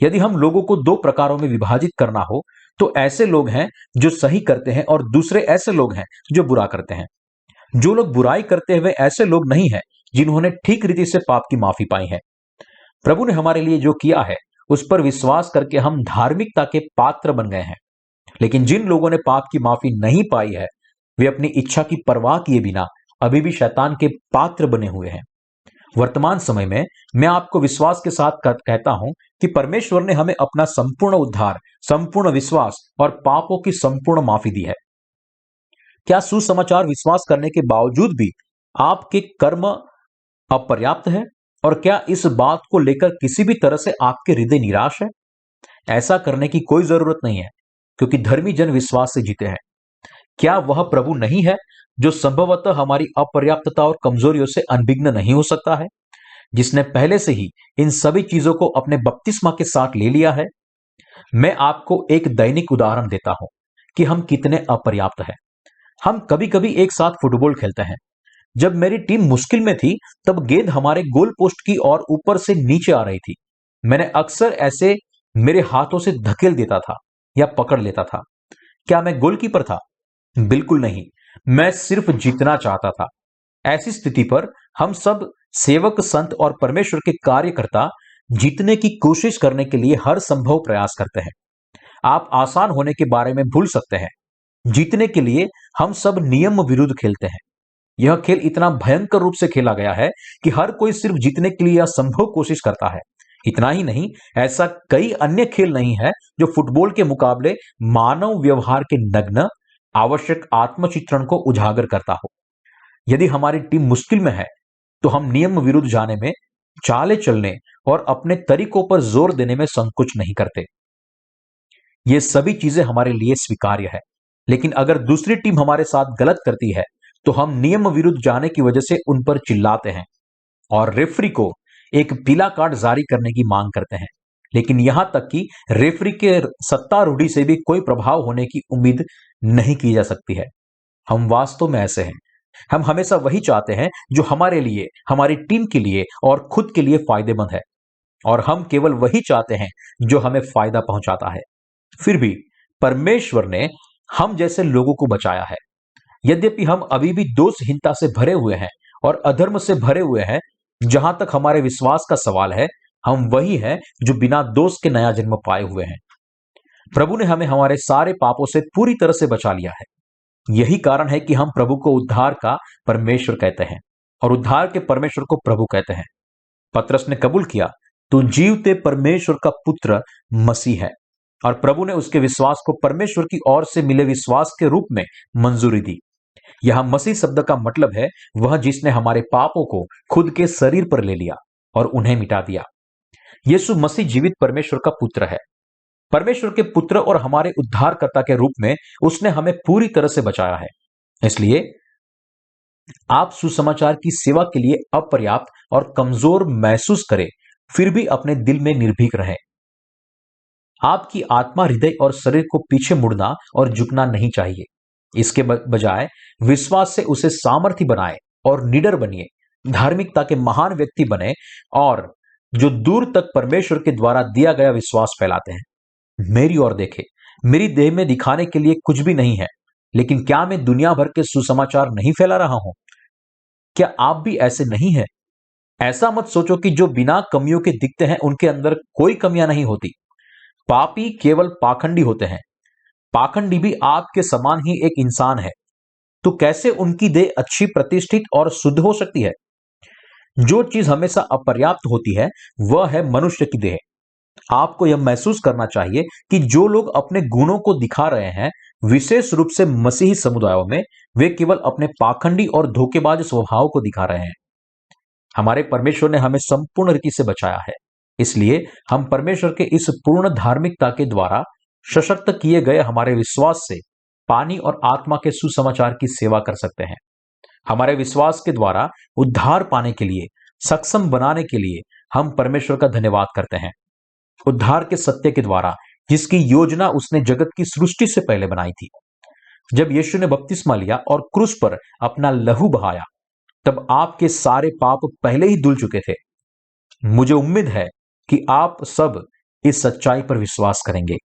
यदि हम लोगों को दो प्रकारों में विभाजित करना हो तो ऐसे लोग हैं जो सही करते हैं और दूसरे ऐसे लोग हैं जो बुरा करते हैं। जो लोग बुराई करते हुए ऐसे लोग नहीं हैं जिन्होंने ठीक रीति से पाप की माफी पाई है। प्रभु ने हमारे लिए जो किया है उस पर विश्वास करके हम धार्मिकता के पात्र बन गए हैं। लेकिन जिन लोगों ने पाप की माफी नहीं पाई है वे अपनी इच्छा की परवाह किए बिना अभी भी शैतान के पात्र बने हुए हैं। वर्तमान समय में मैं आपको विश्वास के साथ कहता हूं कि परमेश्वर ने हमें अपना संपूर्ण उद्धार, संपूर्ण विश्वास और पापों की संपूर्ण माफी दी है। क्या सुसमाचार विश्वास करने के बावजूद भी आपके कर्म अपर्याप्त है? और क्या इस बात को लेकर किसी भी तरह से आपके हृदय निराश है? ऐसा करने की कोई जरूरत नहीं है, क्योंकि धर्मी जन विश्वास से जीते हैं। क्या वह प्रभु नहीं है जो संभवतः हमारी अपर्याप्तता और कमजोरियों से अनभिज्ञ नहीं हो सकता है, जिसने पहले से ही इन सभी चीजों को अपने बपतिस्मा के साथ ले लिया है? मैं आपको एक दैनिक उदाहरण देता हूं कि हम कितने अपर्याप्त हैं। हम कभी कभी एक साथ फुटबॉल खेलते हैं। जब मेरी टीम मुश्किल में थी तब गेंद हमारे गोल पोस्ट की ओर ऊपर से नीचे आ रही थी। मैंने अक्सर ऐसे मेरे हाथों से धकेल देता था या पकड़ लेता था। क्या मैं गोलकीपर था? बिल्कुल नहीं। मैं सिर्फ जीतना चाहता था। ऐसी स्थिति पर हम सब सेवक, संत और परमेश्वर के कार्यकर्ता जीतने की कोशिश करने के लिए हर संभव प्रयास करते हैं। आप आसान होने के बारे में भूल सकते हैं। जीतने के लिए हम सब नियम विरुद्ध खेलते हैं। यह खेल इतना भयंकर रूप से खेला गया है कि हर कोई सिर्फ जीतने के लिए असंभव कोशिश करता है। इतना ही नहीं, ऐसा कई अन्य खेल नहीं है जो फुटबॉल के मुकाबले मानव व्यवहार के नग्न आवश्यक आत्मचित्रण को उजागर करता हो। यदि हमारी टीम मुश्किल में है तो हम नियम विरुद्ध जाने में, चाले चलने और अपने तरीकों पर जोर देने में संकोच नहीं करते। ये सभी चीजें हमारे लिए स्वीकार्य है। लेकिन अगर दूसरी टीम हमारे साथ गलत करती है तो हम नियम विरुद्ध जाने की वजह से उन पर चिल्लाते हैं और रेफरी को एक पीला कार्ड जारी करने की मांग करते हैं। लेकिन यहां तक कि रेफरी के सत्तारूढ़ी से भी कोई प्रभाव होने की उम्मीद नहीं की जा सकती है। हम वास्तव में ऐसे हैं। हम हमेशा वही चाहते हैं जो हमारे लिए, हमारी टीम के लिए और खुद के लिए फायदेमंद है, और हम केवल वही चाहते हैं जो हमें फायदा पहुंचाता है। फिर भी परमेश्वर ने हम जैसे लोगों को बचाया है। यद्यपि हम अभी भी दोषहीनता से भरे हुए हैं और अधर्म से भरे हुए हैं। जहां तक हमारे विश्वास का सवाल है, हम वही हैं जो बिना दोष के नया जन्म पाए हुए हैं। प्रभु ने हमें हमारे सारे पापों से पूरी तरह से बचा लिया है। यही कारण है कि हम प्रभु को उद्धार का परमेश्वर कहते हैं और उद्धार के परमेश्वर को प्रभु कहते हैं। पतरस ने कबूल किया, तू जीवते परमेश्वर का पुत्र मसीह है, और प्रभु ने उसके विश्वास को परमेश्वर की ओर से मिले विश्वास के रूप में मंजूरी दी। यहां मसीह शब्द का मतलब है वह जिसने हमारे पापों को खुद के शरीर पर ले लिया और उन्हें मिटा दिया। यीशु मसीह जीवित परमेश्वर का पुत्र है। परमेश्वर के पुत्र और हमारे उद्धारकर्ता के रूप में उसने हमें पूरी तरह से बचाया है। इसलिए आप सुसमाचार की सेवा के लिए अपर्याप्त और कमजोर महसूस करें, फिर भी अपने दिल में निर्भीक रहें। आपकी आत्मा, हृदय और शरीर को पीछे मुड़ना और झुकना नहीं चाहिए। इसके बजाय विश्वास से उसे सामर्थी बनाए और निडर बनिए, धार्मिकता के महान व्यक्ति बने और जो दूर तक परमेश्वर के द्वारा दिया गया विश्वास फैलाते हैं। मेरी ओर देखें, मेरी देह में दिखाने के लिए कुछ भी नहीं है, लेकिन क्या मैं दुनिया भर के सुसमाचार नहीं फैला रहा हूं? क्या आप भी ऐसे नहीं हैं? ऐसा मत सोचो कि जो बिना कमियों के दिखते हैं उनके अंदर कोई कमियां नहीं होती। पापी केवल पाखंडी होते हैं। पाखंडी भी आपके समान ही एक इंसान है, तो कैसे उनकी देह अच्छी, प्रतिष्ठित और शुद्ध हो सकती है? जो चीज हमेशा अपर्याप्त होती है वह है मनुष्य की देह। आपको यह महसूस करना चाहिए कि जो लोग अपने गुणों को दिखा रहे हैं, विशेष रूप से मसीही समुदायों में, वे केवल अपने पाखंडी और धोखेबाज स्वभाव को दिखा रहे हैं। हमारे परमेश्वर ने हमें संपूर्ण रीति से बचाया है, इसलिए हम परमेश्वर के इस पूर्ण धार्मिकता के द्वारा सशक्त किए गए हमारे विश्वास से पानी और आत्मा के सुसमाचार की सेवा कर सकते हैं। हमारे विश्वास के द्वारा उद्धार पाने के लिए, सक्षम बनाने के लिए हम परमेश्वर का धन्यवाद करते हैं। उद्धार के सत्य के द्वारा जिसकी योजना उसने जगत की सृष्टि से पहले बनाई थी। जब यीशु ने बपतिस्मा लिया और क्रूस पर अपना लहू बहाया, तब आपके सारे पाप पहले ही धुल चुके थे। मुझे उम्मीद है कि आप सब इस सच्चाई पर विश्वास करेंगे।